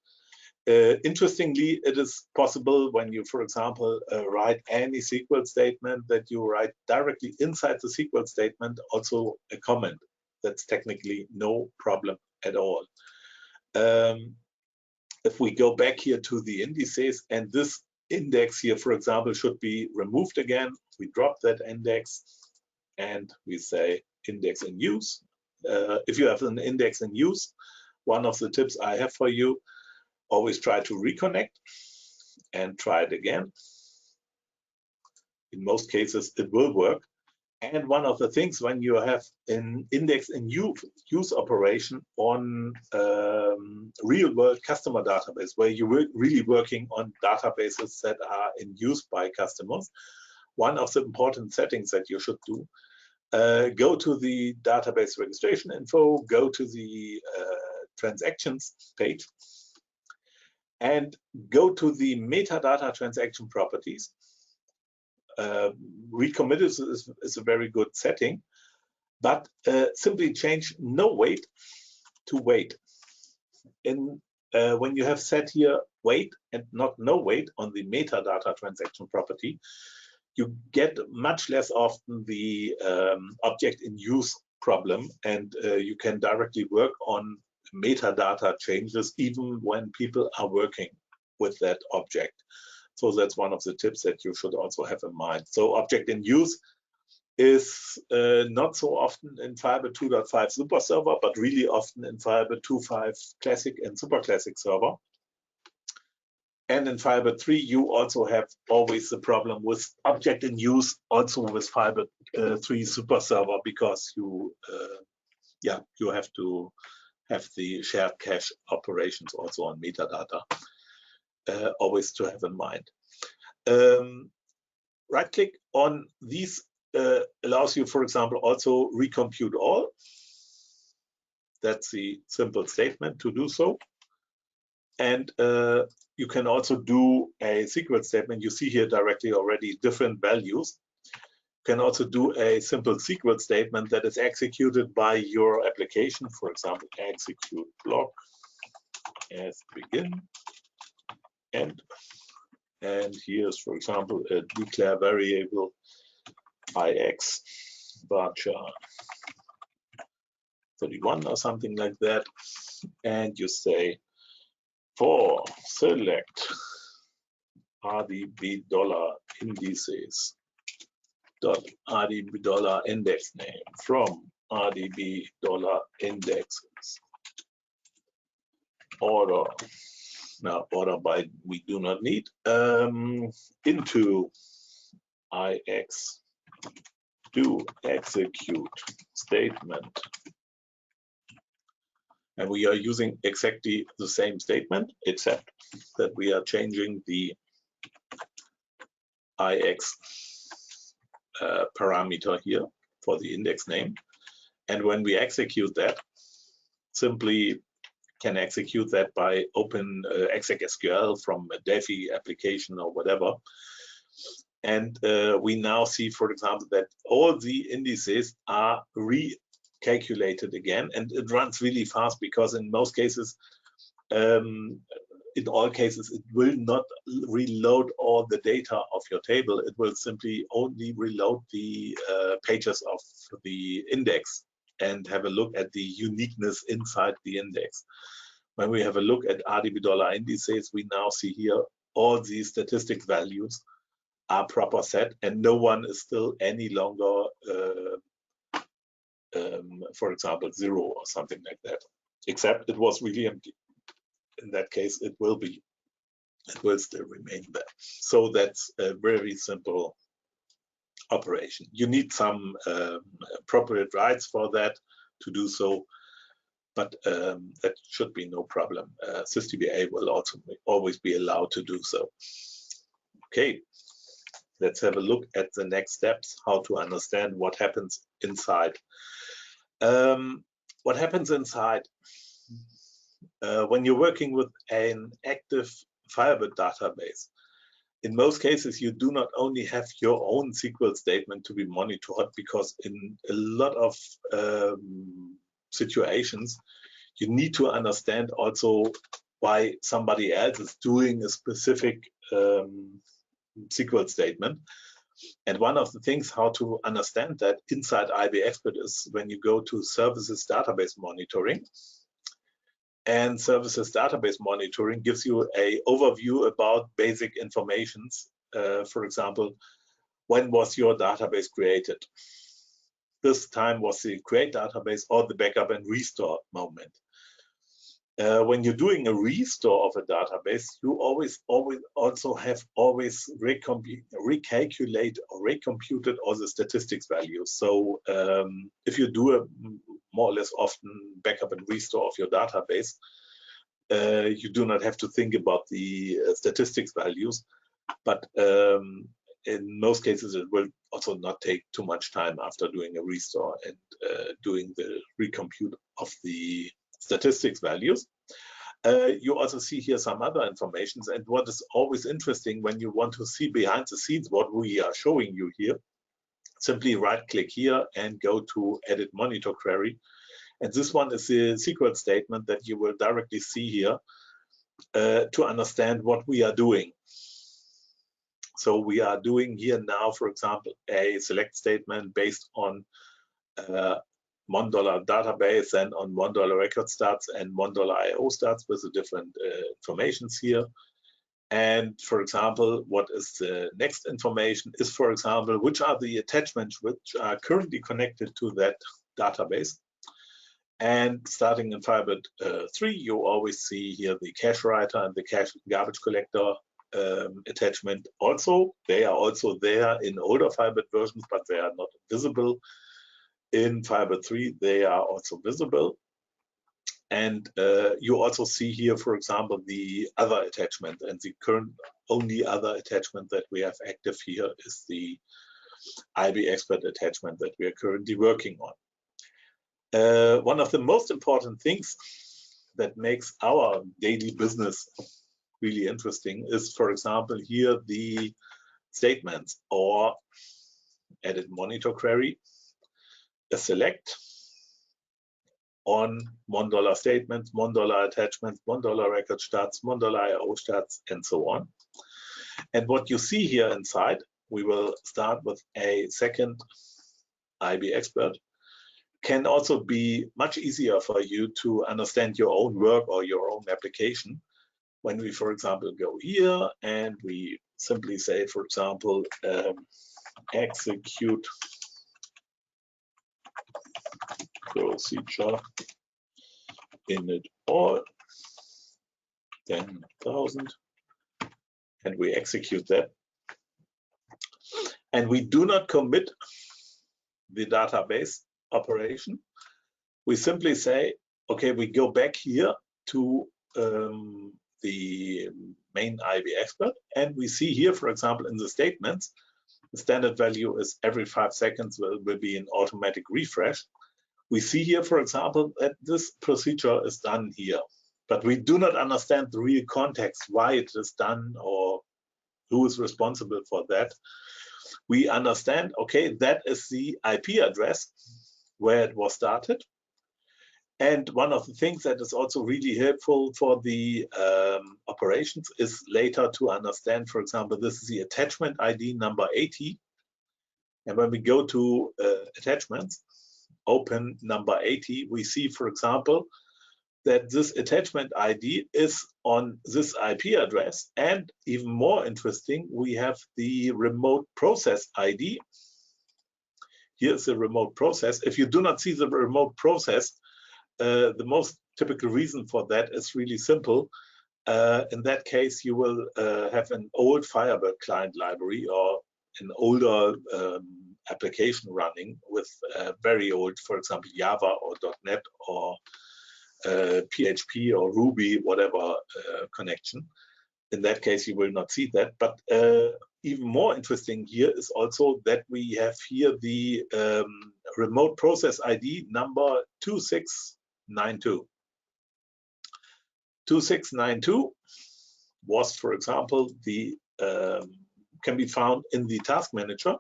Interestingly, it is possible when you, for example, write any SQL statement that you write directly inside the SQL statement also a comment. That's technically no problem at all. If we go back here to the indices, and this index here, for example, should be removed again, we drop that index and we say index in use. If you have an index in use, one of the tips I have for you, always try to reconnect and try it again. In most cases, it will work. And one of the things when you have an index in use operation on real world customer database, where you're really working on databases that are in use by customers, one of the important settings that you should do, go to the database registration info, go to the transactions page, and go to the metadata transaction properties. Recommit is a very good setting, but simply change no wait to wait. When you have set here wait and not no wait on the metadata transaction property, you get much less often the object in use problem, and you can directly work on metadata changes even when people are working with that object. So that's one of the tips that you should also have in mind. So object in use is not so often in Firebird 2.5 Super Server, but really often in Firebird 2.5 Classic and Super Classic Server. And in Firebird 3, you also have always the problem with object in use, also with Firebird 3 Super Server, because you have to have the shared cache operations also on metadata, always to have in mind. Right-click on these allows you, for example, also recompute all. That's the simple statement to do so. And you can also do a SQL statement. You see here directly already different values. You can also do a simple SQL statement that is executed by your application. For example, execute block as begin end. And here's, for example, a declare variable ix varchar 31 or something like that. And you say for select RDB dollar indices dot RDB dollar index name from RDB dollar indexes order. Now order by we do not need into ix do execute statement, and we are using exactly the same statement, except that we are changing the ix parameter here for the index name. And when we execute that, simply can execute that by open exec.sql from a Defi application or whatever. And we now see, for example, that all the indices are recalculated again, and it runs really fast, because in most cases, in all cases, it will not reload all the data of your table. It will simply only reload the pages of the index and have a look at the uniqueness inside the index. When we have a look at RDB dollar indices, we now see here all these statistics values are proper set, and no one is still any longer, for example, 0 or something like that, except it was really empty. In that case, it will still remain there. So that's a very simple operation. You need some appropriate rights for that to do so, but that should be no problem. SysDBA will also always be allowed to do so. Okay, let's have a look at the next steps, how to understand what happens inside. What happens inside when you're working with an active Firebird database? In most cases, you do not only have your own SQL statement to be monitored, because in a lot of situations, you need to understand also why somebody else is doing a specific SQL statement. And one of the things how to understand that inside IBExpert is when you go to services database monitoring. And services database monitoring gives you an overview about basic informations. For example, when was your database created? This time was the create database or the backup and restore moment. When you're doing a restore of a database, you always have recalculate or recomputed all the statistics values. So if you do a more or less often backup and restore of your database, you do not have to think about the statistics values, but in most cases, it will also not take too much time after doing a restore and doing the recompute of the statistics values. You also see here some other information, and what is always interesting when you want to see behind the scenes what we are showing you here, simply right click here and go to edit monitor query. And this one is the secret statement that you will directly see here to understand what we are doing. So we are doing here now, for example, a select statement based on $1 database and on $1 record stats and $1 IO stats with the different informations here. And for example, what is the next information is, for example, which are the attachments which are currently connected to that database. And starting in Firebird 3, you always see here the cache writer and the cache garbage collector attachment. Also, they are also there in older Firebird versions, but they are not visible. In Firebird 3, they are also visible. And you also see here, for example, the other attachment, and the current only other attachment that we have active here is the IBExpert attachment that we are currently working on. One of the most important things that makes our daily business really interesting is, for example, here the statements or edit monitor query, a select on $1 statements, $1 attachments, $1 record stats, $1 IO stats, and so on. And what you see here inside, we will start with a second IBExpert. Can also be much easier for you to understand your own work or your own application. When we, for example, go here and we simply say, for example, execute procedure init all 10,000, and we execute that. And we do not commit the database operation. We simply say, okay, we go back here to the main IBExpert, and we see here, for example, in the statements, the standard value is every 5 seconds will be an automatic refresh. We see here, for example, that this procedure is done here, but we do not understand the real context, why it is done or who is responsible for that. We understand, okay, that is the IP address where it was started. And one of the things that is also really helpful for the operations is later to understand, for example, this is the attachment ID number 80. And when we go to attachments, open number 80, we see, for example, that this attachment ID is on this IP address. And even more interesting, we have the remote process ID. Here's the remote process. If you do not see the remote process, the most typical reason for that is really simple. In that case, you will have an old Firebird client library or an older application running with very old, for example, Java or .NET or PHP or Ruby, whatever connection. In that case, you will not see that. But even more interesting here is also that we have here the remote process ID number 2692. 2692 was, for example, the can be found in the task manager.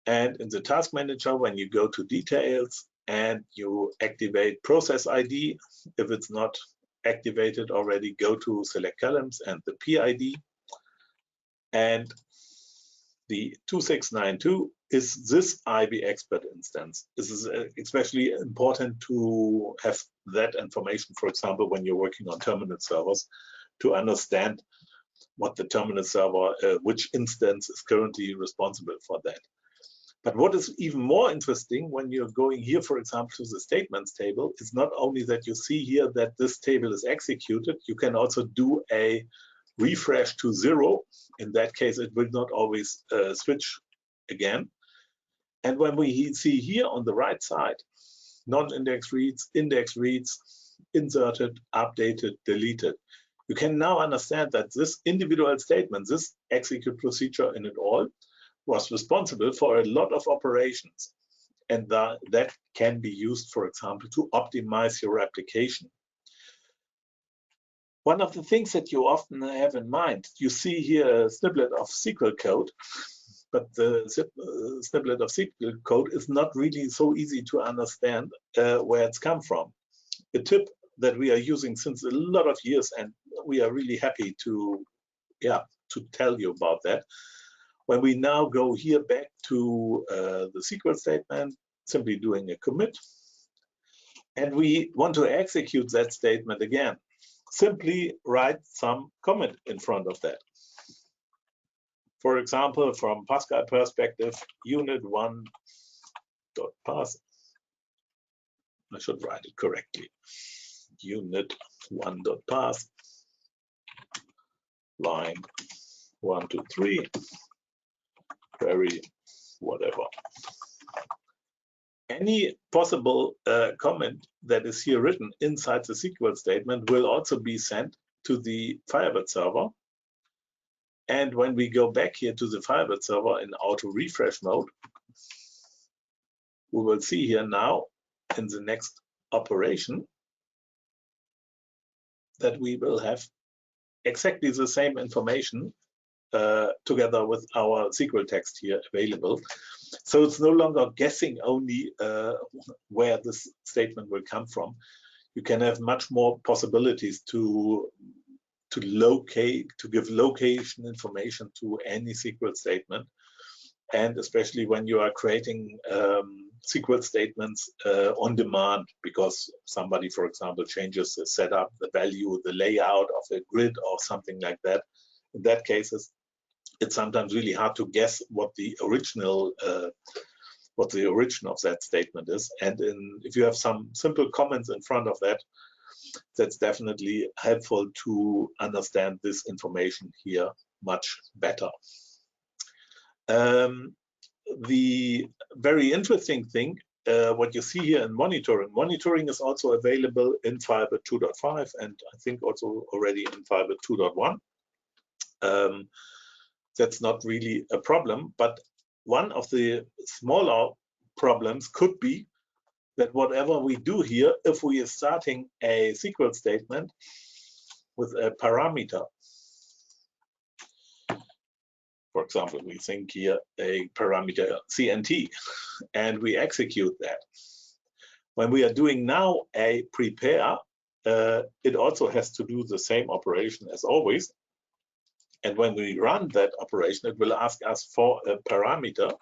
And in the task manager, when you go to details and you activate process ID, if it's not activated already, go to select columns and the PID. And the 2692 is this IBExpert instance. This is especially important to have that information, for example, when you're working on terminal servers, to understand what the terminal server, which instance is currently responsible for that. But what is even more interesting when you're going here, for example, to the statements table, is not only that you see here that this table is executed, you can also do a refresh to 0. In that case, it will not always switch again. And when we see here on the right side, non-index reads, index reads, inserted, updated, deleted, You can now understand that this individual statement, this execute procedure in it all, was responsible for a lot of operations. And that can be used, for example, to optimize your application. One of the things that you often have in mind, you see here a snippet of SQL code, but the snippet of SQL code is not really so easy to understand where it's come from. A tip that we are using since a lot of years, and we are really happy to tell you about that. When we now go here back to the SQL statement, simply doing a commit, and we want to execute that statement again, simply write some comment in front of that. For example, from Pascal perspective, unit1.pass. I should write it correctly. Unit1.pass, line 1, 2, 3, query, whatever. Any possible comment that is here written inside the SQL statement will also be sent to the Firebird server. And when we go back here to the Firebird server in auto refresh mode, we will see here now in the next operation that we will have exactly the same information together with our SQL text here available. So it's no longer guessing only where this statement will come from. You can have much more possibilities to locate, to give location information to any SQL statement. And especially when you are creating SQL statements on demand, because somebody, for example, changes the setup, the value, the layout of a grid or something like that. In that case, it's sometimes really hard to guess what the original origin of that statement is. And if you have some simple comments in front of that, that's definitely helpful to understand this information here much better. The very interesting thing, what you see here in monitoring is also available in Firebird 2.5 and I think also already in Firebird 2.1. That's not really a problem, but one of the smaller problems could be that whatever we do here, if we are starting a SQL statement with a parameter, for example, we think here a parameter CNT, and we execute that. When we are doing now a prepare, it also has to do the same operation as always. And when we run that operation, it will ask us for a parameter,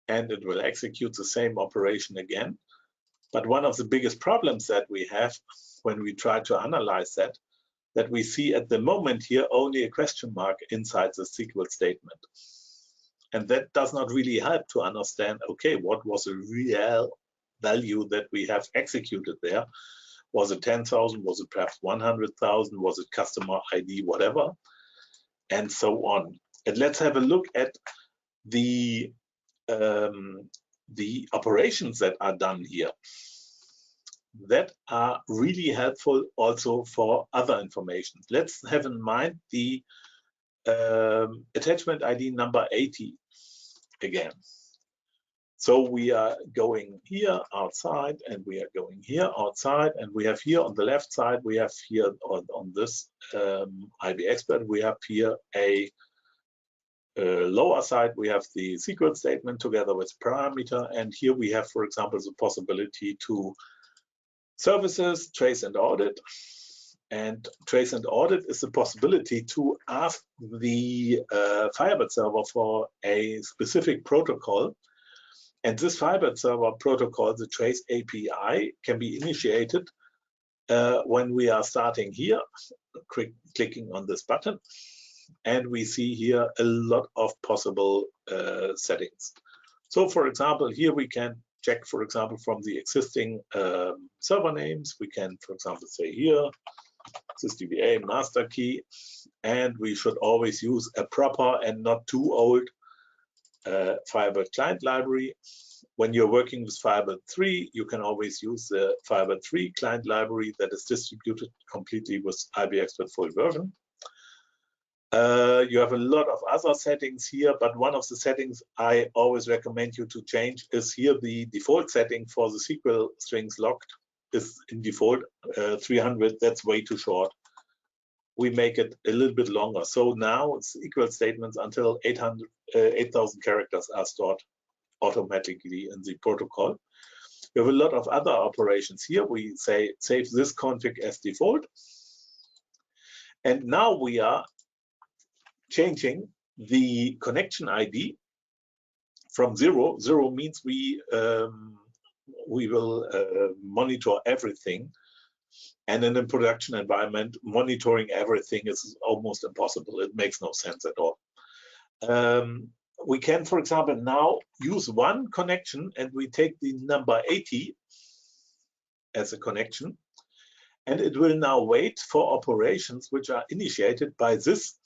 and it will execute the same operation again. But one of the biggest problems that we have when we try to analyze that we see at the moment here only a question mark inside the SQL statement. And that does not really help to understand, okay, what was the real value that we have executed there? Was it 10,000? Was it perhaps 100,000? Was it customer ID, whatever? And so on. And let's have a look at the operations that are done here that are really helpful also for other information. Let's have in mind the attachment ID number 80 again. So we are going here outside and we are going here outside, and we have here on the left side, we have here on this IBExpert, we have here a lower side, we have the SQL statement together with parameter, and here we have, for example, the possibility to services, trace and audit. And trace and audit is the possibility to ask the Firebird server for a specific protocol. And this Firebird server protocol, the trace API, can be initiated when we are starting here, clicking on this button. And we see here a lot of possible settings. So for example, here we can check, for example, from the existing server names. We can, for example, say here, sysdba master key, and we should always use a proper and not too old Firebird client library. when you're working with Firebird 3, you can always use the Firebird 3 client library that is distributed completely with IBExpert full version. You have a lot of other settings here, but one of the settings I always recommend you to change is here the default setting for the SQL strings locked is in default 300. That's way too short. We make it a little bit longer. So now it's equal statements until 8,000 characters are stored automatically in the protocol. We have a lot of other operations here. We say save this config as default. And now we are changing the connection ID from 0. 0 means we will monitor everything. And in a production environment, monitoring everything is almost impossible. It makes no sense at all. We can, for example, now use one connection, and we take the number 80 as a connection, and it will now wait for operations which are initiated by this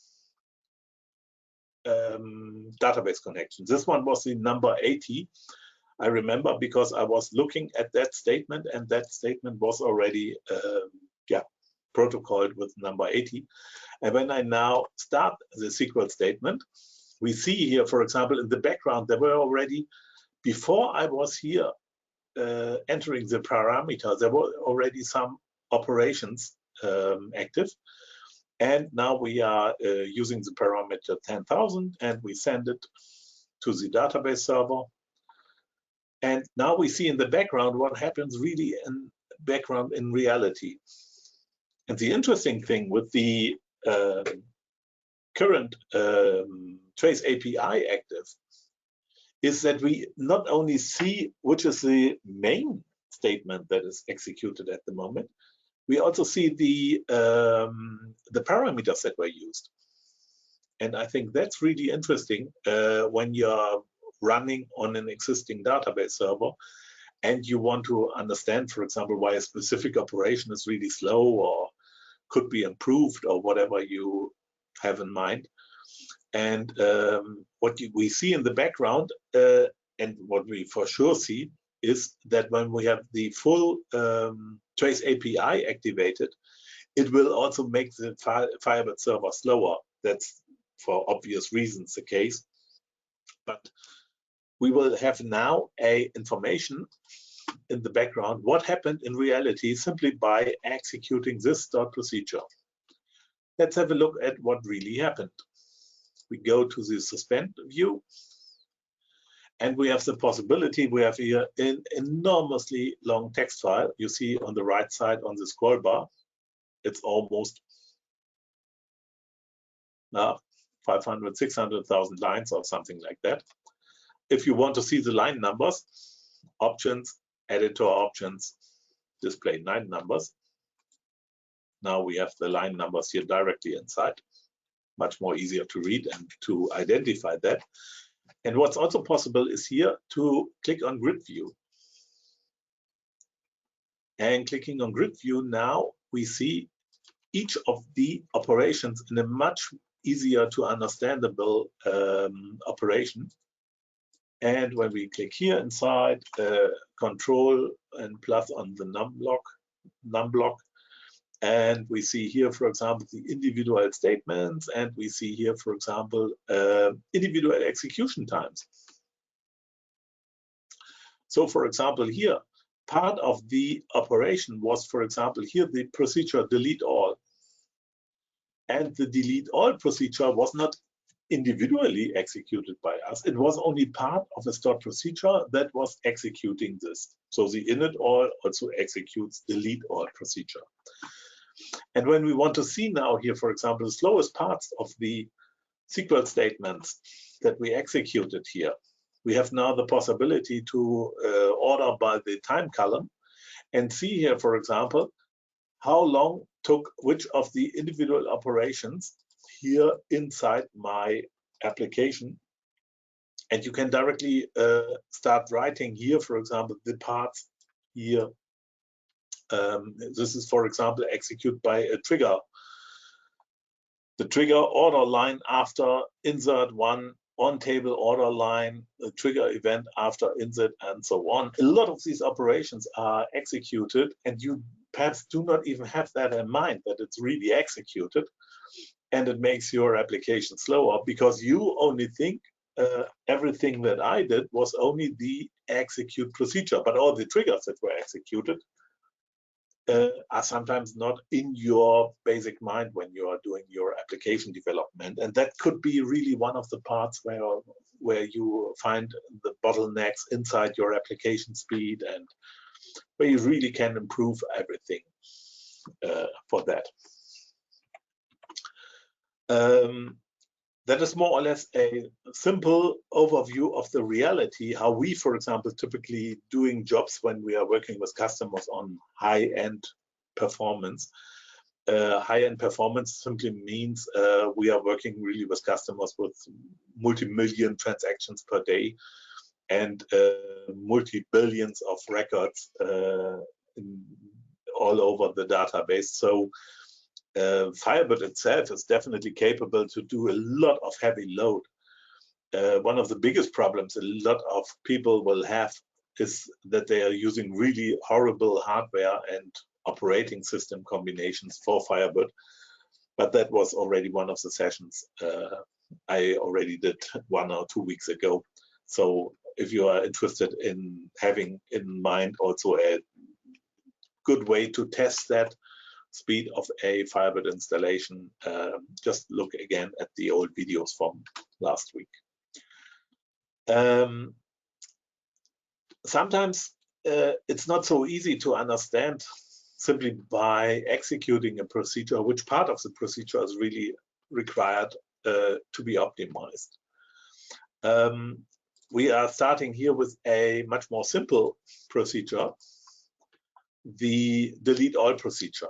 database connection. This one was the number 80. I remember because I was looking at that statement, and that statement was already protocoled with number 80. And when I now start the SQL statement, we see here, for example, in the background, there were already, before I was here entering the parameter, there were already some operations active. And now we are using the parameter 10,000, and we send it to the database server. And now we see in the background what happens really in background in reality. And the interesting thing with the current Trace API active is that we not only see which is the main statement that is executed at the moment, we also see the parameters that were used. And I think that's really interesting when you're running on an existing database server and you want to understand, for example, why a specific operation is really slow or could be improved or whatever you have in mind. And what we see in the background and what we for sure see is that when we have the full Trace API activated, it will also make the Firebird server slower. That's for obvious reasons the case. But we will have now a information in the background what happened in reality simply by executing this start procedure. Let's have a look at what really happened. We go to the suspend view, and we have the possibility, we have here an enormously long text file. You see on the right side on the scroll bar, it's almost 500, 600,000 lines or something like that. If you want to see the line numbers, options, editor options, display line numbers. Now we have the line numbers here directly inside. Much more easier to read and to identify that. And what's also possible is here to click on grid view. And clicking on grid view, now we see each of the operations in a much easier to understandable operation. And when we click here inside, control and plus on the num block, and we see here, for example, the individual statements, and we see here, for example, individual execution times. So, for example, here, part of the operation was, for example, here the procedure delete all. And the delete all procedure was not individually executed by us. It was only part of a stored procedure that was executing this. So the init all also executes delete all procedure. And when we want to see now here, for example, the slowest parts of the SQL statements that we executed here, we have now the possibility to order by the time column and see here, for example, how long took which of the individual operations here inside my application. And you can directly start writing here, for example, the parts here. This is, for example, execute by a trigger. The trigger order line after insert one on table order line, a trigger event after insert, and so on. A lot of these operations are executed, and you perhaps do not even have that in mind, that it's really executed, and it makes your application slower because you only think everything that I did was only the execute procedure, but all the triggers that were executed are sometimes not in your basic mind when you are doing your application development. And that could be really one of the parts where you find the bottlenecks inside your application speed, and where you really can improve everything for that. That is more or less a simple overview of the reality, how we, for example, typically doing jobs when we are working with customers on high-end performance. High-end performance simply means we are working really with customers with multi-million transactions per day and multi-billions of records all over the database. So Firebird itself is definitely capable to do a lot of heavy load. One of the biggest problems a lot of people will have is that they are using really horrible hardware and operating system combinations for Firebird. But that was already one of the sessions I already did 1 or 2 weeks ago. So if you are interested in having in mind also a good way to test that speed of a Firebird installation, just look again at the old videos from last week. Sometimes it's not so easy to understand simply by executing a procedure which part of the procedure is really required to be optimized. We are starting here with a much more simple procedure, the delete all procedure.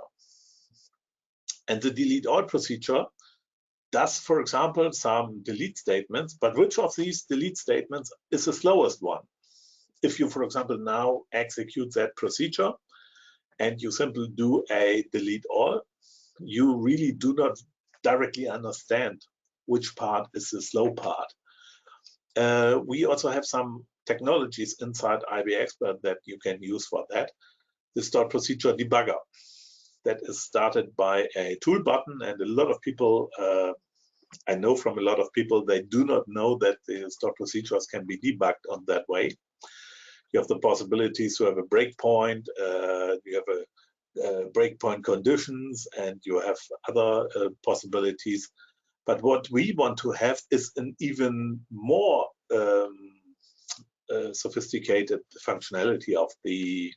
And the delete all procedure does, for example, some delete statements, but which of these delete statements is the slowest one? If you, for example, now execute that procedure and you simply do a delete all, you really do not directly understand which part is the slow part. We also have some technologies inside IBExpert that you can use for that. The stored procedure debugger. That is started by a tool button, and a lot of people, I know from a lot of people, they do not know that the stored procedures can be debugged on that way. You have the possibilities to have a breakpoint, you have a breakpoint conditions, and you have other possibilities. But what we want to have is an even more sophisticated functionality of the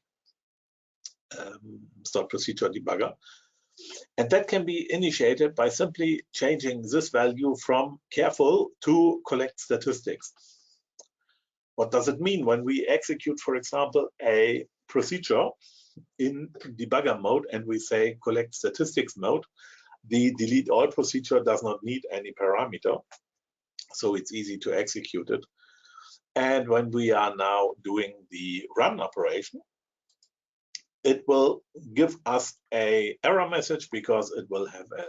stored procedure debugger, and that can be initiated by simply changing this value from careful to collect statistics. What does it mean when we execute, for example, a procedure in debugger mode and we say collect statistics mode? The delete all procedure does not need any parameter, so it's easy to execute it. And when we are now doing the run operation, it will give us an error message because it will have a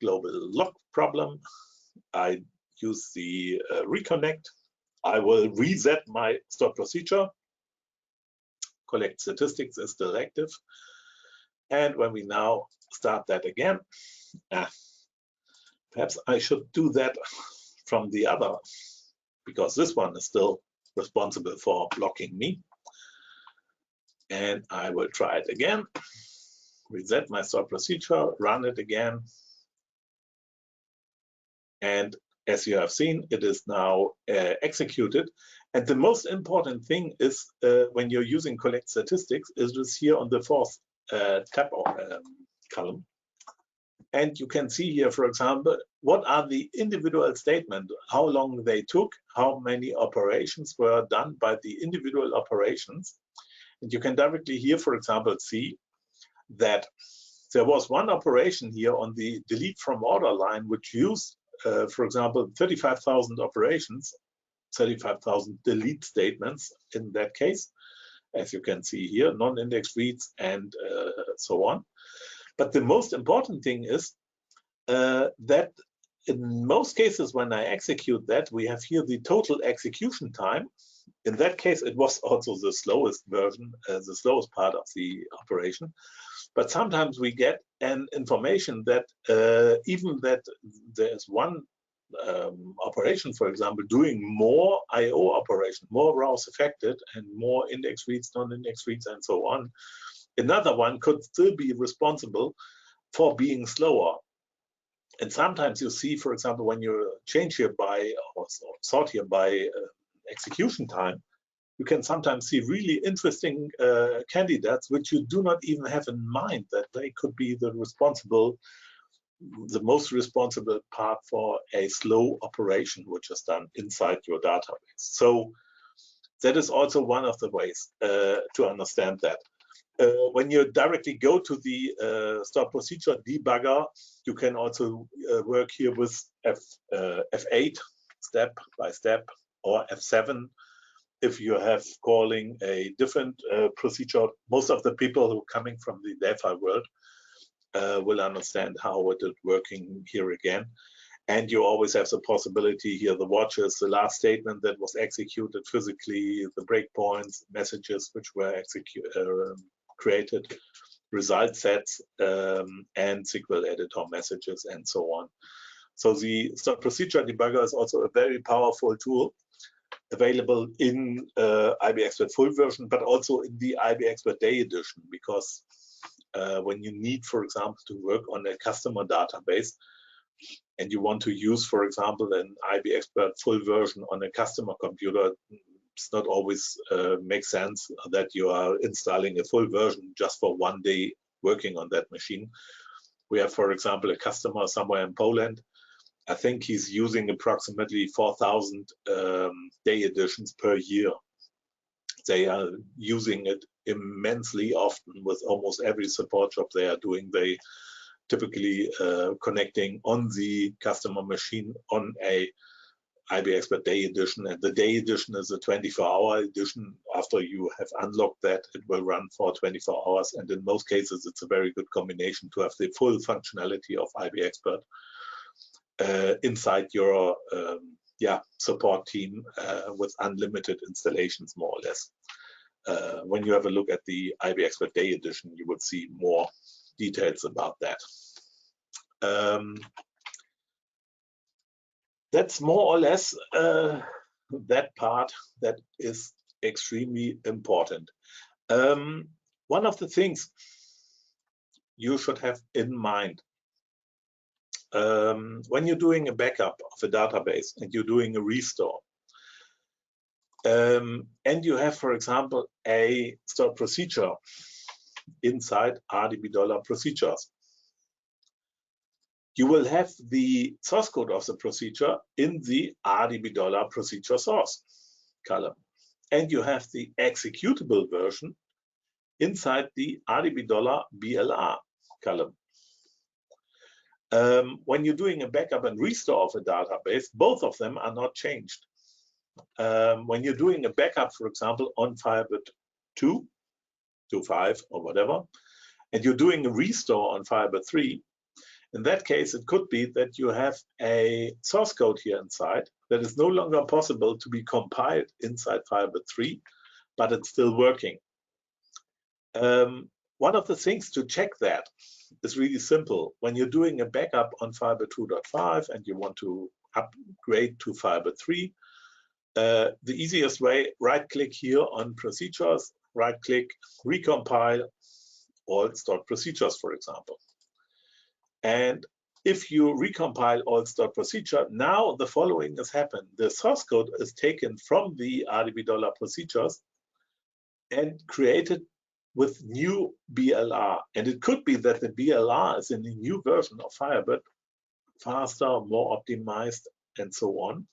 global lock problem. I use the reconnect. I will reset my stored procedure. Collect statistics is still active. And when we now start that again, perhaps I should do that from the other, because this one is still responsible for blocking me. And I will try it again, reset my stored procedure, run it again. And as you have seen, it is now executed. And the most important thing is when you're using collect statistics is just here on the fourth tab column. And you can see here, for example, what are the individual statements, how long they took, how many operations were done by the individual operations. And you can directly here, for example, see that there was one operation here on the delete from order line, which used, for example, 35,000 operations, 35,000 delete statements in that case, as you can see here, non-indexed reads and so on. But the most important thing is that in most cases, when I execute that, we have here the total execution time. In that case, it was also the slowest version, the slowest part of the operation. But sometimes we get an information that even that there is one operation, for example, doing more I/O operation, more rows affected and more index reads, non-index reads, and so on. Another one could still be responsible for being slower. And sometimes you see, for example, when you change here by or sort here by execution time, you can sometimes see really interesting candidates which you do not even have in mind that they could be the most responsible part for a slow operation which is done inside your database. So that is also one of the ways to understand that. When you directly go to the stored procedure debugger, you can also work here with F8 step by step, or F7 if you have calling a different procedure. Most of the people who are coming from the Delphi world will understand how it is working here again. And you always have the possibility here, the watches, the last statement that was executed physically, the breakpoints, messages which were created, result sets, and SQL editor messages, and so on. So the stored procedure debugger is also a very powerful tool available in IBExpert full version, but also in the IBExpert Day edition, because when you need, for example, to work on a customer database and you want to use, for example, an IBExpert full version on a customer computer, it's not always makes sense that you are installing a full version just for one day working on that machine. We have, for example, a customer somewhere in Poland. I think he's using approximately 4,000 day editions per year. They are using it immensely often with almost every support job they are doing. They typically connecting on the customer machine on a IBExpert Day edition, and the Day edition is a 24-hour edition. After you have unlocked that, it will run for 24 hours, and in most cases, it's a very good combination to have the full functionality of IBExpert inside your support team with unlimited installations, more or less. When you have a look at the IBExpert Day edition, you will see more details about that. That's more or less that part that is extremely important. One of the things you should have in mind when you're doing a backup of a database and you're doing a restore, and you have, for example, a stored procedure inside RDB $procedures, you will have the source code of the procedure in the RDB $procedure source column. And you have the executable version inside the RDB $BLR column. When you're doing a backup and restore of a database, both of them are not changed. When you're doing a backup, for example, on Firebird 2 to 5 or whatever, and you're doing a restore on Firebird 3, in that case, it could be that you have a source code here inside that is no longer possible to be compiled inside Firebird 3, but it's still working. One of the things to check that is really simple. When you're doing a backup on Firebird 2.5 and you want to upgrade to Firebird 3, the easiest way, right-click here on procedures, right-click, recompile all stored procedures, for example. And if you recompile all stored procedure, now the following has happened. The source code is taken from the RDB $procedures and created with new BLR. And it could be that the BLR is in the new version of Firebird, faster, more optimized, and so on,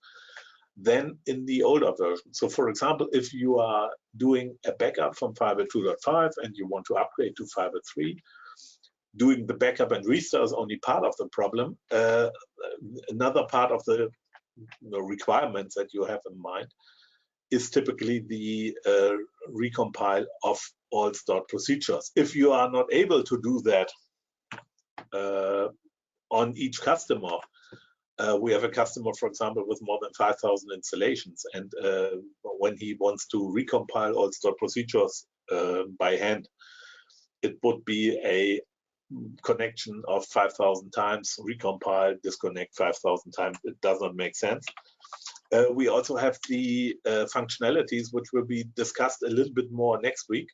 than in the older version. So for example, if you are doing a backup from Firebird 2.5 and you want to upgrade to Firebird 3, doing the backup and restore is only part of the problem. Another part of the requirements that you have in mind is typically the recompile of all stored procedures. If you are not able to do that on each customer, we have a customer, for example, with more than 5,000 installations, and when he wants to recompile all stored procedures by hand, it would be a connection of 5,000 times, recompile, disconnect 5,000 times. It does not make sense. We also have the functionalities, which will be discussed a little bit more next week.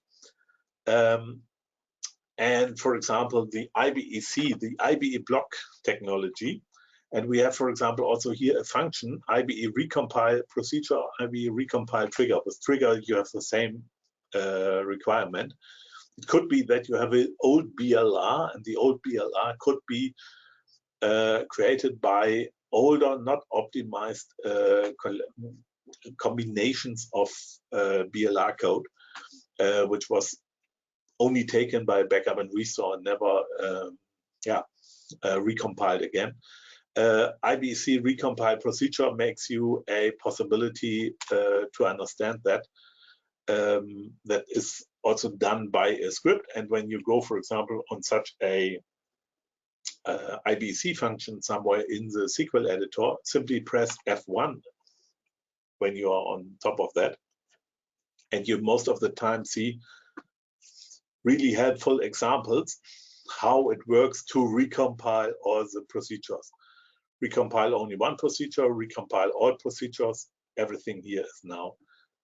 And for example, the IBEC, the IBE block technology. And we have, for example, also here a function, IBE recompile procedure, IBE recompile trigger. With trigger, you have the same requirement. It could be that you have an old BLR, and the old BLR could be created by older, not optimized combinations of BLR code, which was only taken by backup and restore and never recompiled again. IBEC recompile procedure makes you a possibility to understand that. That is also done by a script, and when you go, for example, on such a IBEC function somewhere in the SQL editor, simply press F1 when you are on top of that, and you most of the time see really helpful examples how it works to recompile all the procedures. Recompile only one procedure, recompile all procedures. Everything here is now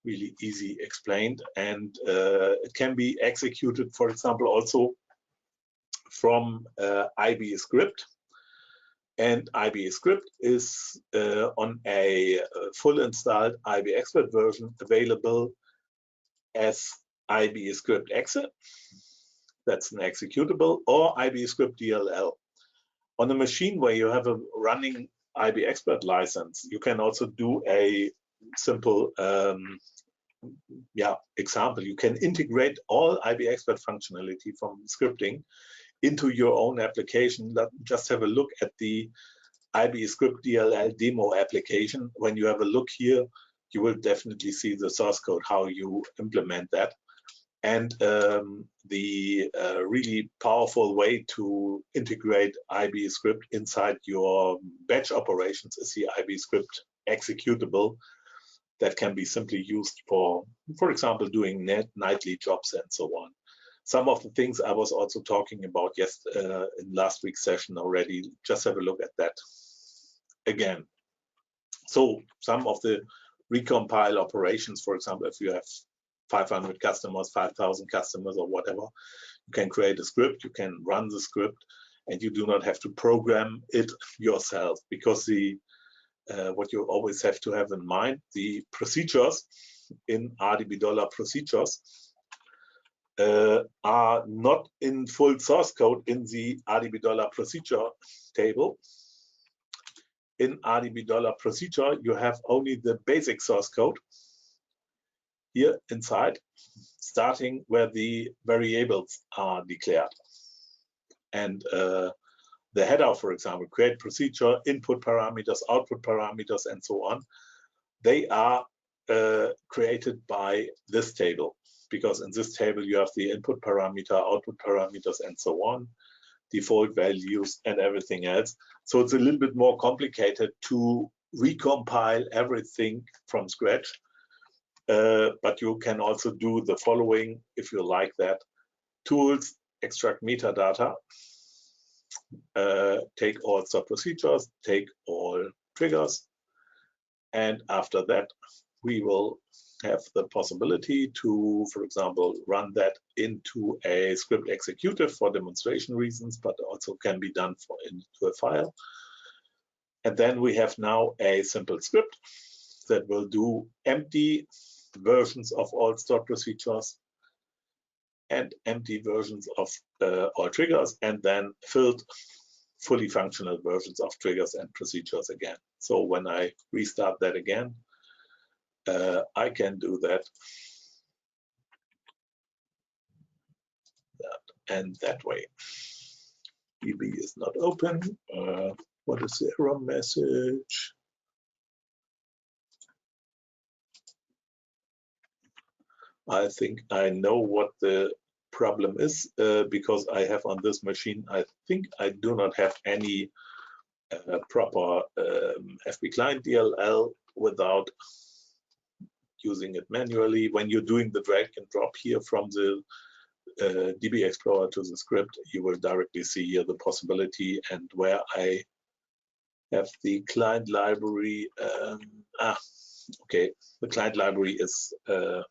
really easy explained, and it can be executed, for example, also from IBExpert. And IBExpert is on a full installed IBExpert version available as IBExpert exe. That's an executable, or IBExpert DLL. On a machine where you have a running IBExpert license, you can also do a simple example. You can integrate all IBExpert functionality from scripting into your own application. Just have a look at the IBExpert DLL demo application. When you have a look here, you will definitely see the source code, how you implement that. And the really powerful way to integrate IBExpert inside your batch operations is the IBExpert executable that can be simply used for example, doing nightly jobs and so on. Some of the things I was also talking about in last week's session already. Just have a look at that again. So some of the recompile operations, for example, if you have 500 customers, 5,000 customers, or whatever, you can create a script, you can run the script, and you do not have to program it yourself, because what you always have to have in mind, the procedures in RDB$ procedures are not in full source code in the RDB$ procedure table. In RDB$ procedure, you have only the basic source code here inside, starting where the variables are declared. And the header, for example, create procedure, input parameters, output parameters, and so on, they are created by this table, because in this table you have the input parameter, output parameters, and so on, default values, and everything else. So it's a little bit more complicated to recompile everything from scratch. But you can also do the following if you like that. Tools, extract metadata, take all stored procedures, take all triggers, and after that we will have the possibility to, for example, run that into a script executive for demonstration reasons, but also can be done into a file. And then we have now a simple script that will do empty versions of all stored procedures and empty versions of all triggers, and then filled fully functional versions of triggers and procedures again. So when I restart that again, I can do that and that way. DB is not open. What is the error message? I think I know what the problem is, because I have on this machine, I think I do not have any proper FB client DLL without using it manually. When you're doing the drag and drop here from the DB Explorer to the script, you will directly see here the possibility, and where I have the client library. Okay, the client library is the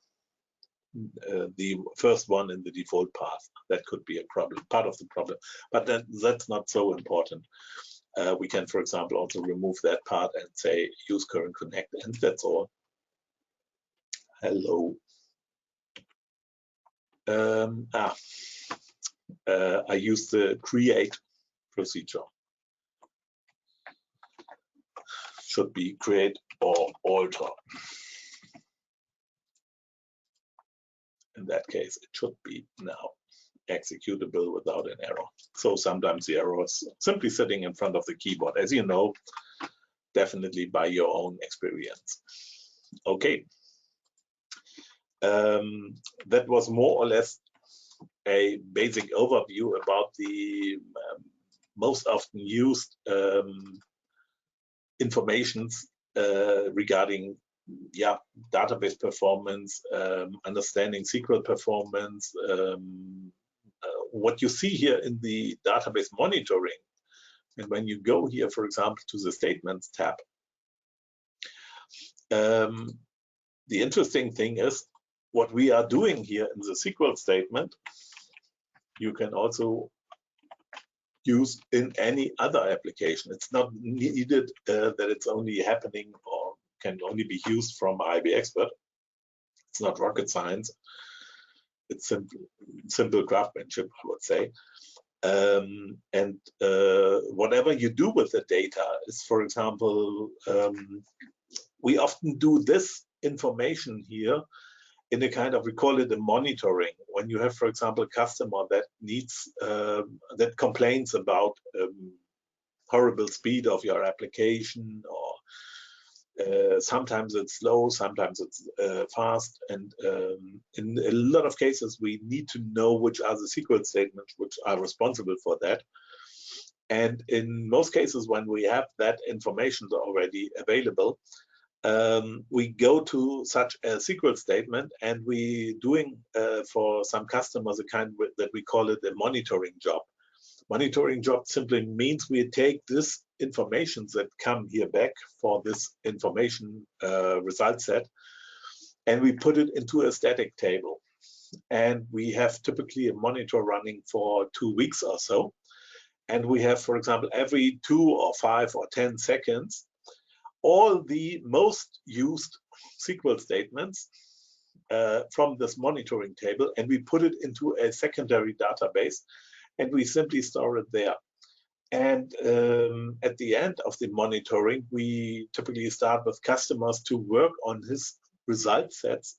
first one in the default path. That could be a problem, part of the problem, but then that's not so important. We can, for example, also remove that part and say use current connect, and that's all. Hello. I use the create procedure. Should be create or alter. In that case, it should be now executable without an error. So sometimes the error is simply sitting in front of the keyboard, as you know, definitely by your own experience. Okay. That was more or less a basic overview about the most often used informations regarding database performance, understanding SQL performance, what you see here in the database monitoring. And when you go here, for example, to the statements tab, the interesting thing is what we are doing here in the SQL statement, you can also use in any other application. It's not needed that it's only happening or can only be used from IBExpert. It's not rocket science. It's simple craftsmanship, I would say. Whatever you do with the data is, for example, we often do this information here in a kind of, we call it a monitoring. When you have, for example, a customer that needs, that complains about horrible speed of your application, or sometimes it's slow, sometimes it's fast, and in a lot of cases we need to know which are the SQL statements which are responsible for that. And in most cases, when we have that information already available, we go to such a SQL statement, and we doing for some customers a kind that we call it a monitoring job. Monitoring job simply means we take this information that come here back for this information result set, and we put it into a static table. And we have typically a monitor running for 2 weeks or so. And we have, for example, every 2 or 5 or 10 seconds, all the most used SQL statements from this monitoring table, and we put it into a secondary database, and we simply store it there. And at the end of the monitoring, we typically start with customers to work on his result sets,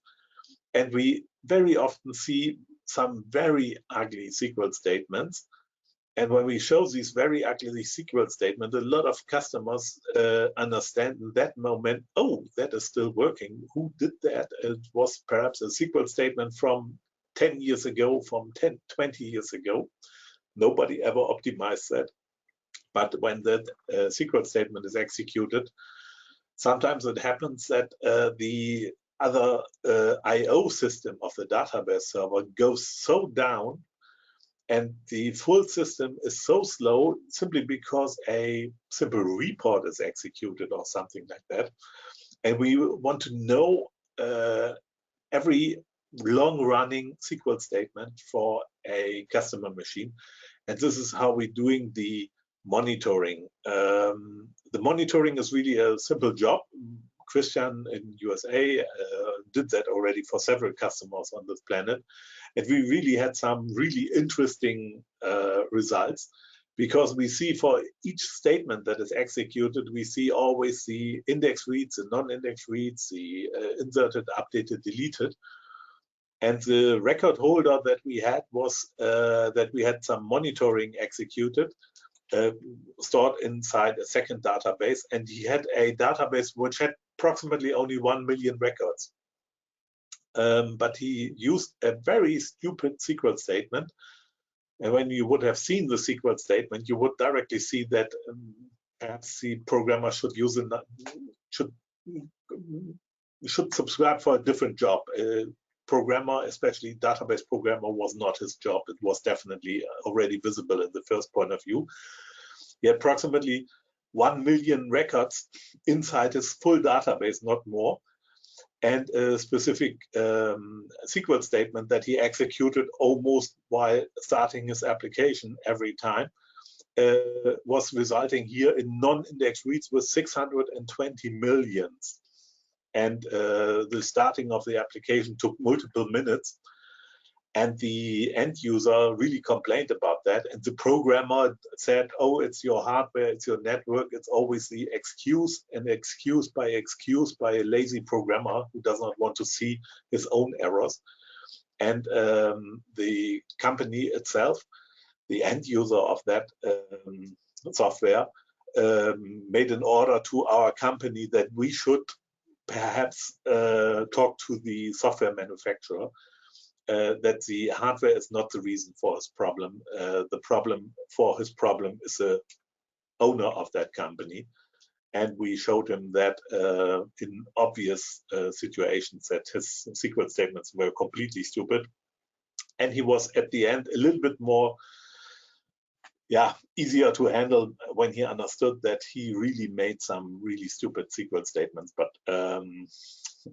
and we very often see some very ugly SQL statements. And when we show these very ugly SQL statements, a lot of customers understand in that moment, oh, that is still working. Who did that? It was perhaps a SQL statement from 10 years ago, from 20 years ago. Nobody ever optimized that. But when that SQL statement is executed, sometimes it happens that the other I/O system of the database server goes so down, and the full system is so slow simply because a simple report is executed or something like that. And we want to know every long-running SQL statement for a customer machine. And this is how we're doing the monitoring. The monitoring is really a simple job. Christian in USA did that already for several customers on this planet. And we really had some really interesting results, because we see for each statement that is executed, we see always the index reads, the non-index reads, the inserted, updated, deleted. And the record holder that we had was that we had some monitoring executed, stored inside a second database, and he had a database which had approximately only 1 million records. But he used a very stupid SQL statement. And when you would have seen the SQL statement, you would directly see that perhaps the programmer should use should subscribe for a different job. Programmer, especially database programmer, was not his job. It was definitely already visible in the first point of view. He had approximately 1 million records inside his full database, not more, and a specific SQL statement that he executed almost while starting his application every time was resulting here in non-index reads with 620 millions. And the starting of the application took multiple minutes, and the end user really complained about that. And the programmer said, oh, it's your hardware, it's your network. It's always the excuse, and excuse by a lazy programmer who does not want to see his own errors. And the company itself, the end user of that software, made an order to our company that we should perhaps talk to the software manufacturer, that the hardware is not the reason for his problem. The problem for his problem is the owner of that company. And we showed him that in obvious situations that his SQL statements were completely stupid. And he was at the end a little bit more easier to handle when he understood that he really made some really stupid SQL statements. But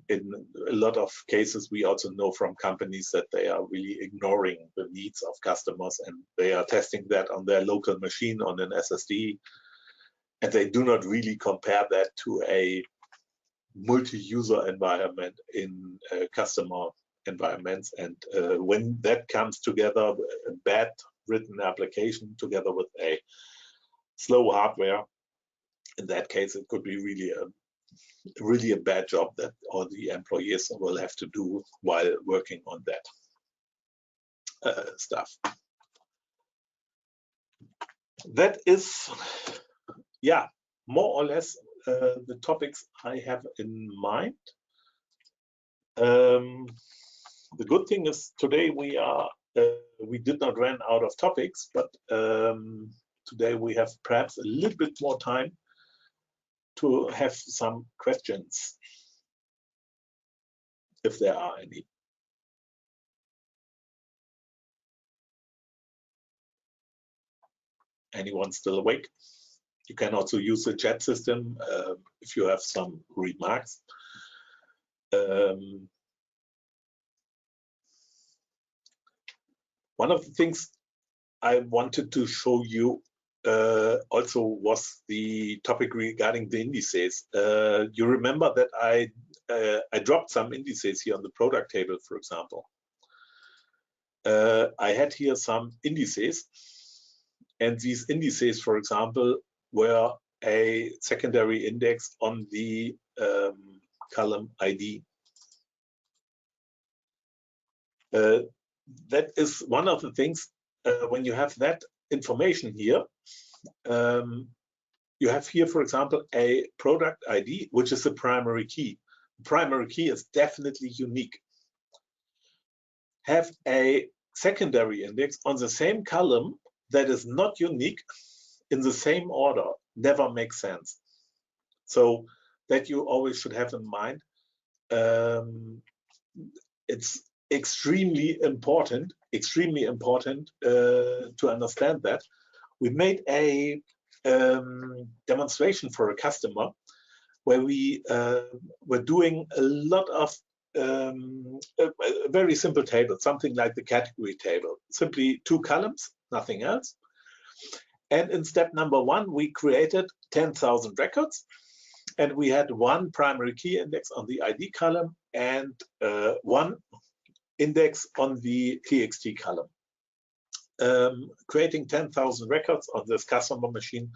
in a lot of cases, we also know from companies that they are really ignoring the needs of customers, and they are testing that on their local machine on an SSD, and they do not really compare that to a multi-user environment in customer environments. And when that comes together, a bad written application together with a slow hardware, in that case it could be really a bad job that all the employees will have to do while working on that stuff. That is more or less the topics I have in mind. The good thing is today we did not run out of topics, but today we have perhaps a little bit more time to have some questions, if there are any. Anyone still awake? You can also use the chat system if you have some remarks. One of the things I wanted to show you also was the topic regarding the indices. You remember that I dropped some indices here on the product table, for example. I had here some indices, and these indices, for example, were a secondary index on the column ID. That is one of the things, when you have that information here, you have here, for example, a product ID, which is the primary key. The primary key is definitely unique. Have a secondary index on the same column that is not unique in the same order never makes sense. So that you always should have in mind. It's extremely important to understand that. We made a demonstration for a customer where we were doing a lot of a very simple table, something like the category table, simply 2 columns, nothing else. And in step number 1, we created 10,000 records, and we had 1 primary key index on the ID column and 1 index on the TXT column. Creating 10,000 records on this customer machine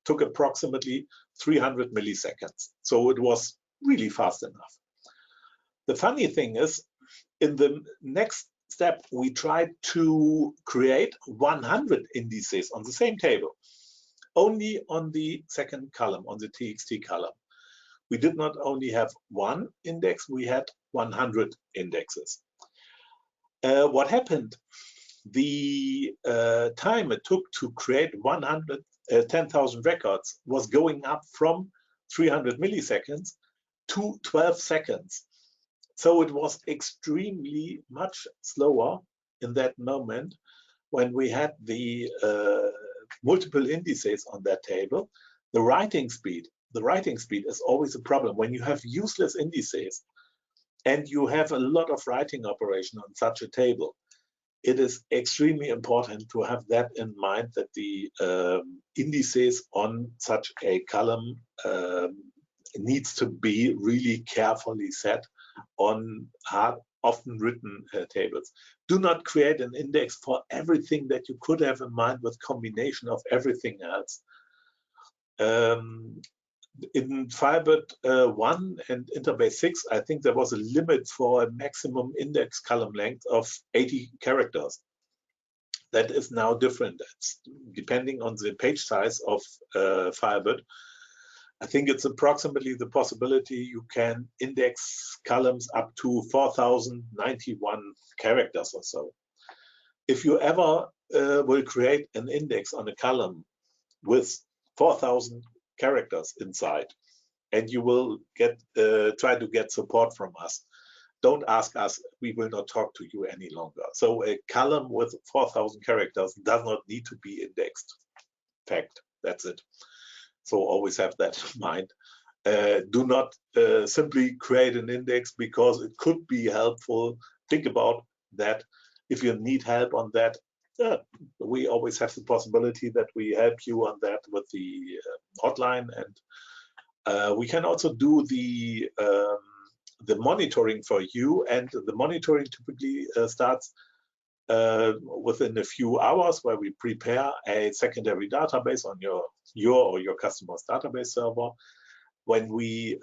took approximately 300 milliseconds. So it was really fast enough. The funny thing is, in the next step, we tried to create 100 indices on the same table, only on the second column, on the TXT column. We did not only have 1 index, we had 100 indexes. What happened? The time it took to create 100 10,000 records was going up from 300 milliseconds to 12 seconds. So it was extremely much slower in that moment when we had the multiple indices on that table. The writing speed is always a problem when you have useless indices and you have a lot of writing operation on such a table. It is extremely important to have that in mind, that the indices on such a column needs to be really carefully set on often written tables. Do not create an index for everything that you could have in mind with combination of everything else. In Firebird 1 and Interbase 6, I think there was a limit for a maximum index column length of 80 characters. That is now different. It's depending on the page size of Firebird. I think it's approximately the possibility you can index columns up to 4,091 characters or so. If you ever will create an index on a column with 4,000 characters inside, and you will try to get support from us, don't ask us, we will not talk to you any longer. So a column with 4,000 characters does not need to be indexed. Fact, that's it. So always have that in mind. Do not simply create an index because it could be helpful. Think about that. If you need help on that, we always have the possibility that we help you on that with the hotline, and we can also do the monitoring for you. And the monitoring typically starts within a few hours, where we prepare a secondary database on your or your customer's database server. When we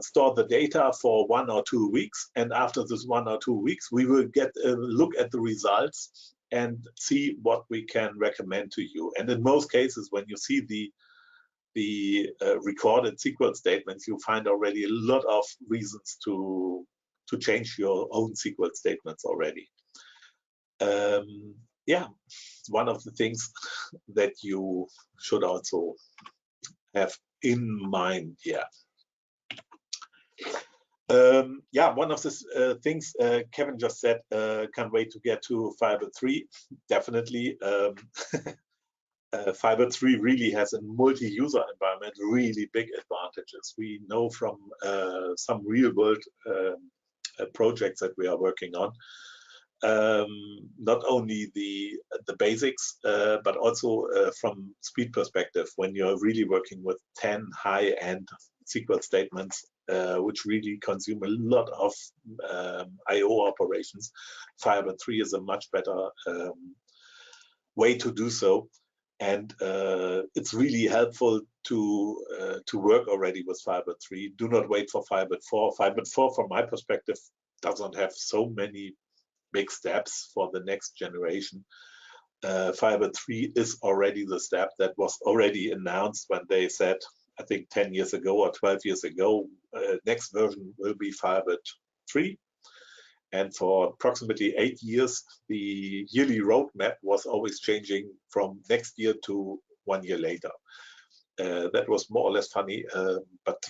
store the data for 1 or 2 weeks, and after this 1 or 2 weeks, we will get a look at the results and see what we can recommend to you. And in most cases, when you see the recorded SQL statements, you find already a lot of reasons to change your own SQL statements already. Yeah, one of the things that you should also have in mind. Yeah. Yeah, one of the things Kevin just said, can't wait to get to Firebird 3. Definitely. Firebird 3 really has a multi-user environment, really big advantages. We know from some real-world projects that we are working on, not only the basics, but also from speed perspective, when you're really working with 10 high-end SQL statements, which really consume a lot of I/O operations, Firebird 3 is a much better way to do so. And it's really helpful to work already with Firebird 3. Do not wait for Firebird 4. Firebird 4, from my perspective, doesn't have so many big steps for the next generation. Firebird 3 is already the step that was already announced when they said, I think 10 years ago or 12 years ago, next version will be Firebird 3. And for approximately 8 years, the yearly roadmap was always changing from next year to 1 year later. That was more or less funny, but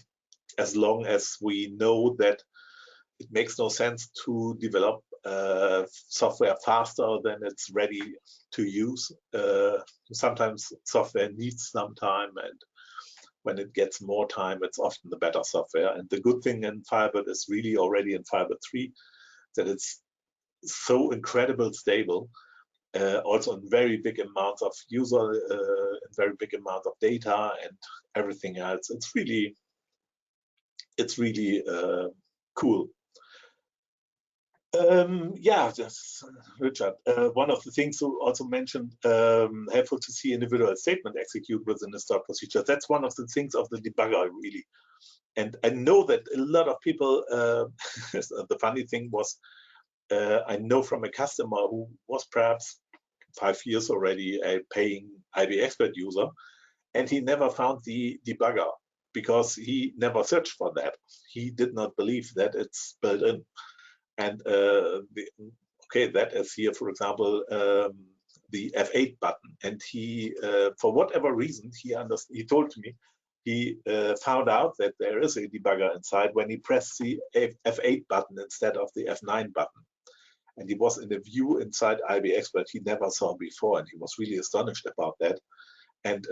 as long as we know that it makes no sense to develop software faster than it's ready to use. Sometimes software needs some time, and when it gets more time, it's often the better software. And the good thing in Firebird is really already in Firebird 3 that it's so incredibly stable, also in very big amounts of user, and very big amount of data and everything else. It's really cool. Yeah, just, Richard, one of the things you also mentioned, helpful to see individual statement execute within the stored procedure. That's one of the things of the debugger, really. And I know that a lot of people, the funny thing was, I know from a customer who was perhaps 5 years already a paying IBExpert user, and he never found the debugger because he never searched for that. He did not believe that it's built in. And okay, that is here, for example, the F8 button, and he, for whatever reason, he told me he found out that there is a debugger inside when he pressed the F8 button instead of the F9 button. And he was in a view inside IBExpert he never saw before, and he was really astonished about that. And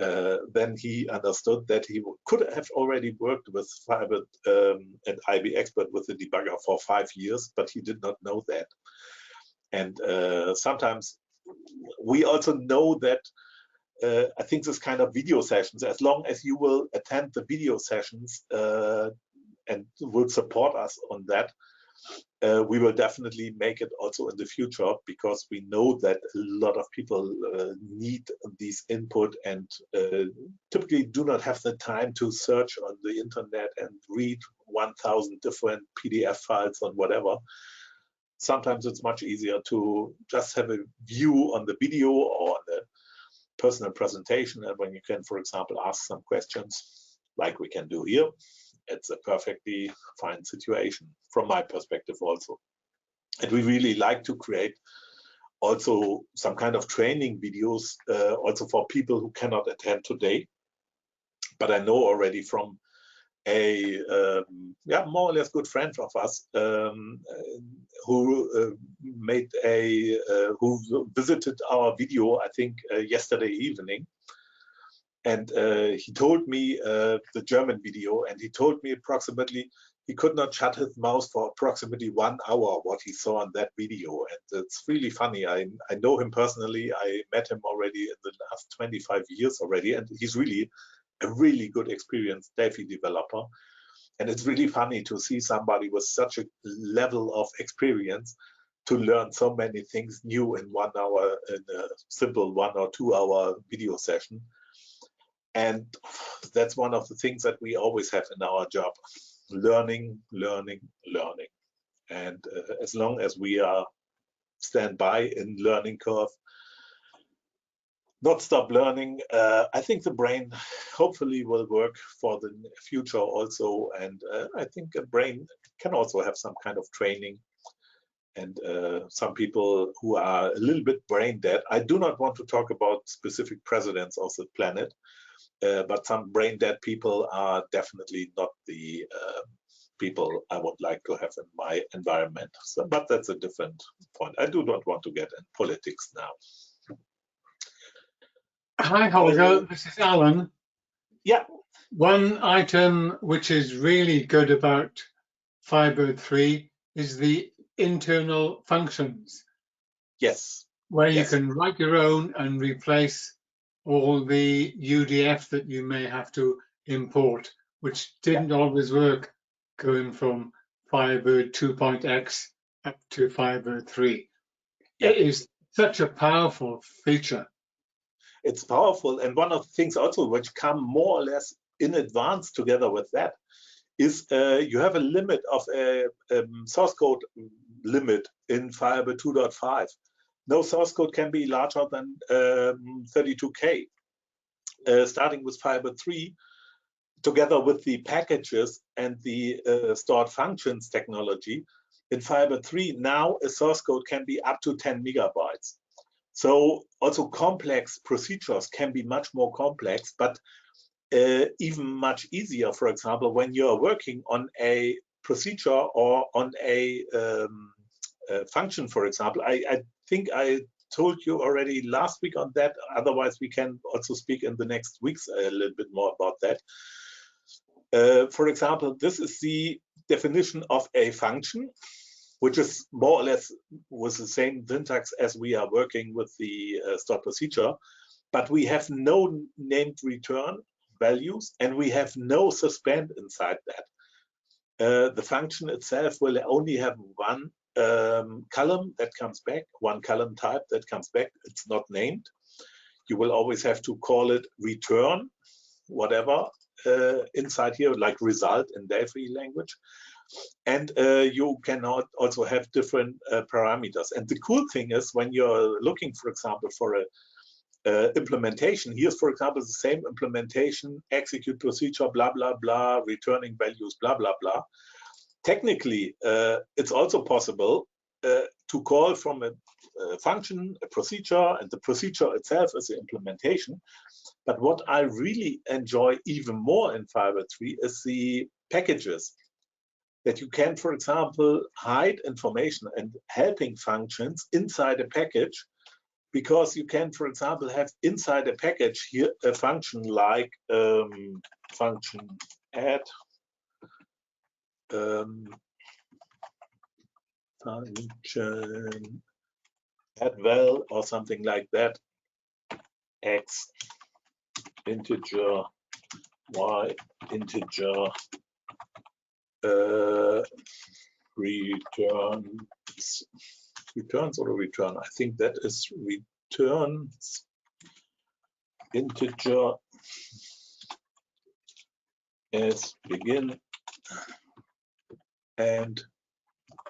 then he understood that he could have already worked with Firebird and IBExpert with the debugger for 5 years, but he did not know that. And sometimes we also know that I think this kind of video sessions, as long as you will attend the video sessions and will support us on that, we will definitely make it also in the future, because we know that a lot of people need this input and typically do not have the time to search on the internet and read 1,000 different PDF files on whatever. Sometimes it's much easier to just have a view on the video or on the personal presentation, and when you can, for example, ask some questions like we can do here. It's a perfectly fine situation from my perspective also. And we really like to create also some kind of training videos also for people who cannot attend today. But I know already from a more or less good friend of us who visited our video, I think yesterday evening. And he told me the German video, and he told me approximately he could not shut his mouth for approximately 1 hour what he saw on that video. And it's really funny. I know him personally. I met him already in the last 25 years already, and he's really a really good experienced Delphi developer. And it's really funny to see somebody with such a level of experience to learn so many things new in 1 hour in a simple 1 or 2 hour video session. And that's one of the things that we always have in our job: learning, learning, learning. And as long as we stand by in learning curve, not stop learning, I think the brain hopefully will work for the future also. And I think a brain can also have some kind of training. And some people who are a little bit brain dead, I do not want to talk about specific presidents of the planet, but some brain dead people are definitely not the people I would like to have in my environment. So, but that's a different point. I do not want to get in politics now. Hi, Holger. This is Alan. Yeah. One item which is really good about Firebird 3 is the internal functions. Yes. Where you can write your own and replace all the UDF that you may have to import, which didn't always work going from Firebird 2.x up to Firebird 3. Yeah. It is such a powerful feature. It's powerful, and one of the things also which come more or less in advance together with that is you have a limit of a source code limit in Firebird 2.5. No source code can be larger than 32K. Starting with Firebird 3, together with the packages and the stored functions technology, in Firebird 3 now a source code can be up to 10 megabytes. So also complex procedures can be much more complex, but even much easier, for example, when you're working on a procedure or on a function, for example. I think I told you already last week on that. Otherwise, we can also speak in the next weeks a little bit more about that. For example, this is the definition of a function, which is more or less with the same syntax as we are working with the stored procedure, but we have no named return values and we have no suspend inside that. The function itself will only have one column that comes back, one column type that comes back. It's not named. You will always have to call it return, whatever, inside here, like result in Delphi language. And you can also have different parameters. And the cool thing is when you're looking, for example, for a implementation, here's, for example, the same implementation, execute procedure, blah, blah, blah, returning values, blah, blah, blah. Technically, it's also possible to call from a function, a procedure, and the procedure itself is the implementation. But what I really enjoy even more in Firebird 3 is the packages. That you can, for example, hide information and helping functions inside a package, because you can, for example, have inside a package here a function like function add function add val or something like that, x integer y integer returns or return. I think that is returns integer as begin and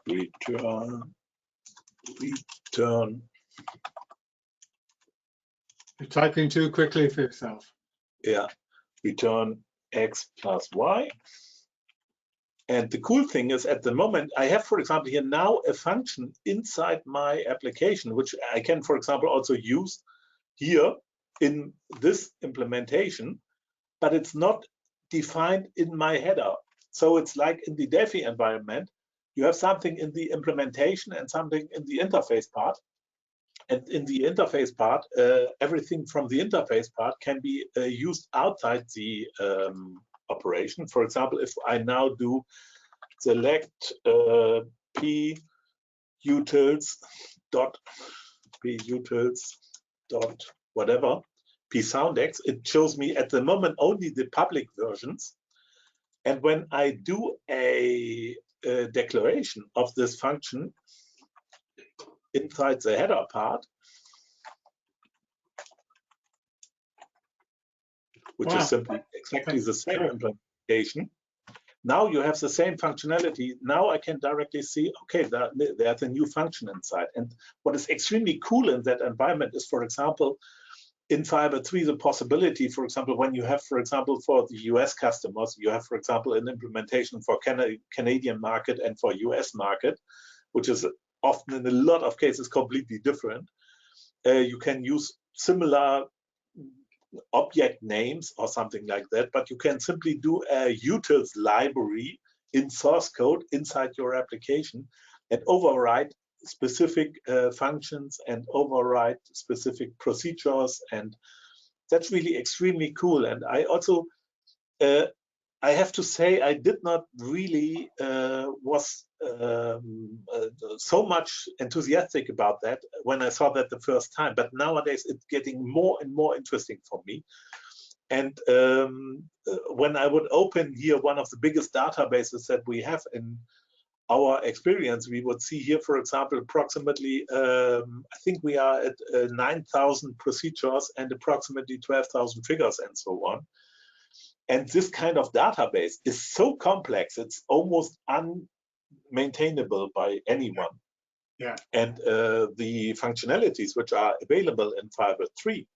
return. You're typing too quickly for yourself. Yeah, return x plus y. And the cool thing is, at the moment, I have, for example, here now a function inside my application, which I can, for example, also use here in this implementation, but it's not defined in my header. So it's like in the Delphi environment, you have something in the implementation and something in the interface part. And in the interface part, everything from the interface part can be used outside the operation. For example, if I now do select p utils dot whatever p soundex, it shows me at the moment only the public versions. And when I do a declaration of this function inside the header part, which is simply exactly the same implementation. Now you have the same functionality. Now I can directly see, okay, there's a new function inside. And what is extremely cool in that environment is, for example, in Firebird 3, the possibility, for example, when you have, for example, for the US customers, you have, for example, an implementation for Canadian market and for US market, which is often in a lot of cases completely different. You can use similar object names or something like that, but you can simply do a utils library in source code inside your application and override specific functions and override specific procedures, and that's really extremely cool. And I also I have to say I did not really was so much enthusiastic about that when I saw that the first time, but nowadays it's getting more and more interesting for me. And when I would open here one of the biggest databases that we have in our experience, we would see here, for example, approximately, I think we are at 9,000 procedures and approximately 12,000 figures and so on. And this kind of database is so complex, it's almost unmaintainable by anyone. Yeah. And the functionalities which are available in Firebird 3,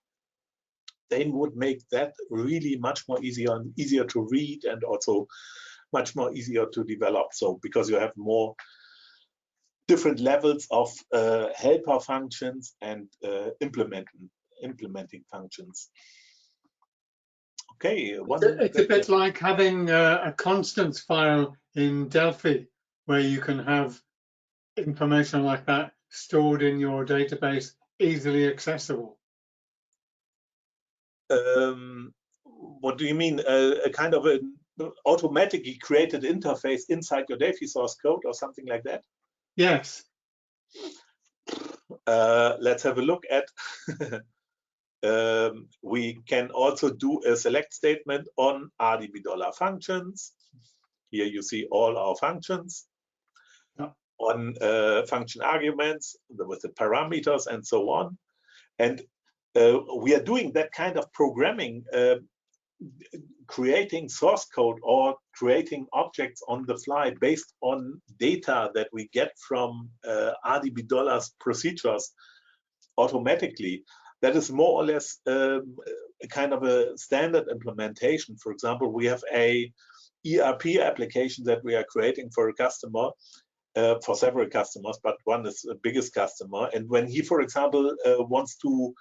they would make that really much more easier and easier to read, and also much more easier to develop. So because you have more different levels of helper functions and implementing functions. Okay, it's a bit like having a constants file in Delphi, where you can have information like that stored in your database, easily accessible. What do you mean? A kind of an automatically created interface inside your Delphi source code or something like that? Yes. Let's have a look at. We can also do a select statement on RDB$ functions. Here you see all our functions. Yeah. On function arguments with the parameters and so on. And we are doing that kind of programming, creating source code or creating objects on the fly based on data that we get from RDB$ procedures automatically. That is more or less a kind of a standard implementation. For example, we have a ERP application that we are creating for a customer, for several customers, but one is the biggest customer. And when he, for example, wants to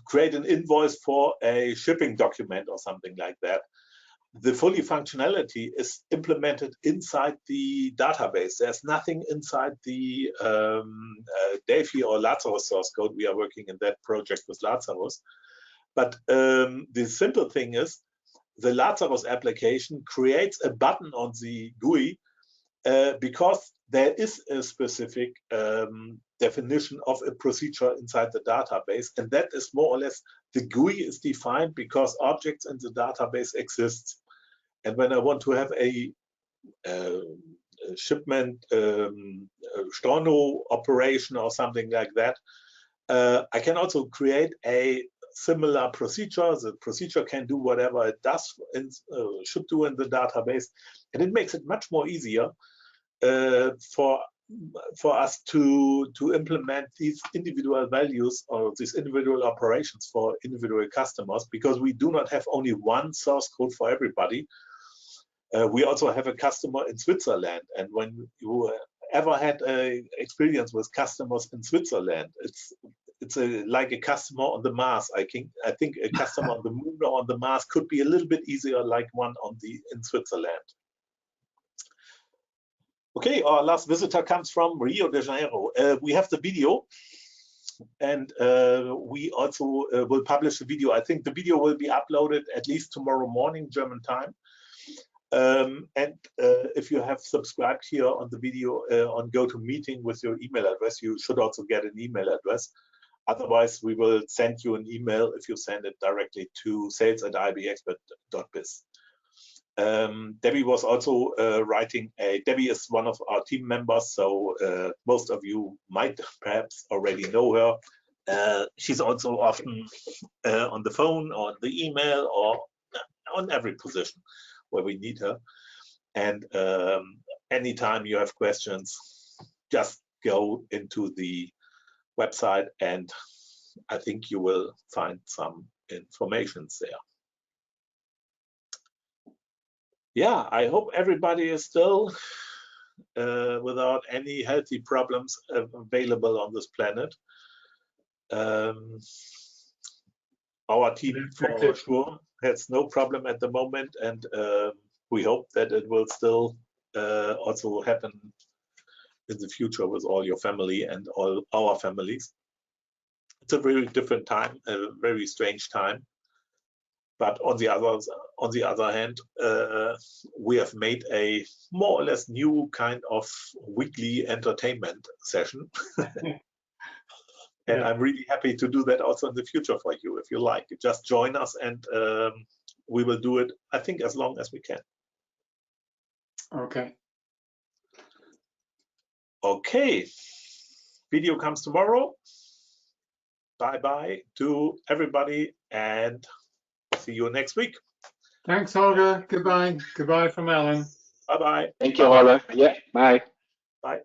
create an invoice for a shipping document or something like that, the fully functionality is implemented inside the database. There's nothing inside the Delphi or Lazarus source code. We are working in that project with Lazarus. But the simple thing is, the Lazarus application creates a button on the GUI because there is a specific definition of a procedure inside the database, and that is more or less, the GUI is defined because objects in the database exist. And when I want to have a shipment Storno operation or something like that, I can also create a similar procedure. The procedure can do whatever it does and should do in the database, and it makes it much more easier for us to implement these individual values or these individual operations for individual customers, because we do not have only one source code for everybody. We also have a customer in Switzerland, and when you ever had a experience with customers in Switzerland, it's like a customer on the Mars. I think a customer on the Moon or on the Mars could be a little bit easier like one in Switzerland. Okay, our last visitor comes from Rio de Janeiro. We have the video, and we also will publish the video. I think the video will be uploaded at least tomorrow morning, German time. And if you have subscribed here on the video on GoToMeeting with your email address, you should also get an email address. Otherwise, we will send you an email if you send it directly to sales@IBExpert.biz. Debbie was also writing Debbie is one of our team members, so most of you might perhaps already know her. She's also often on the phone or the email or on every position where we need her. And anytime you have questions, just go into the website and I think you will find some information there. Yeah, I hope everybody is still without any healthy problems available on this planet. Our team for sure has no problem at the moment, and we hope that it will still also happen in the future with all your family and all our families. It's a very different time, a very strange time. But on the other hand, we have made a more or less new kind of weekly entertainment session. And I'm really happy to do that also in the future for you. If you like, just join us and we will do it, I think, as long as we can. Okay. Okay. Video comes tomorrow. Bye-bye to everybody and see you next week. Thanks, Holger. Goodbye. Goodbye from Alan. Bye-bye. Thank you, Holger. Yeah, bye. Bye.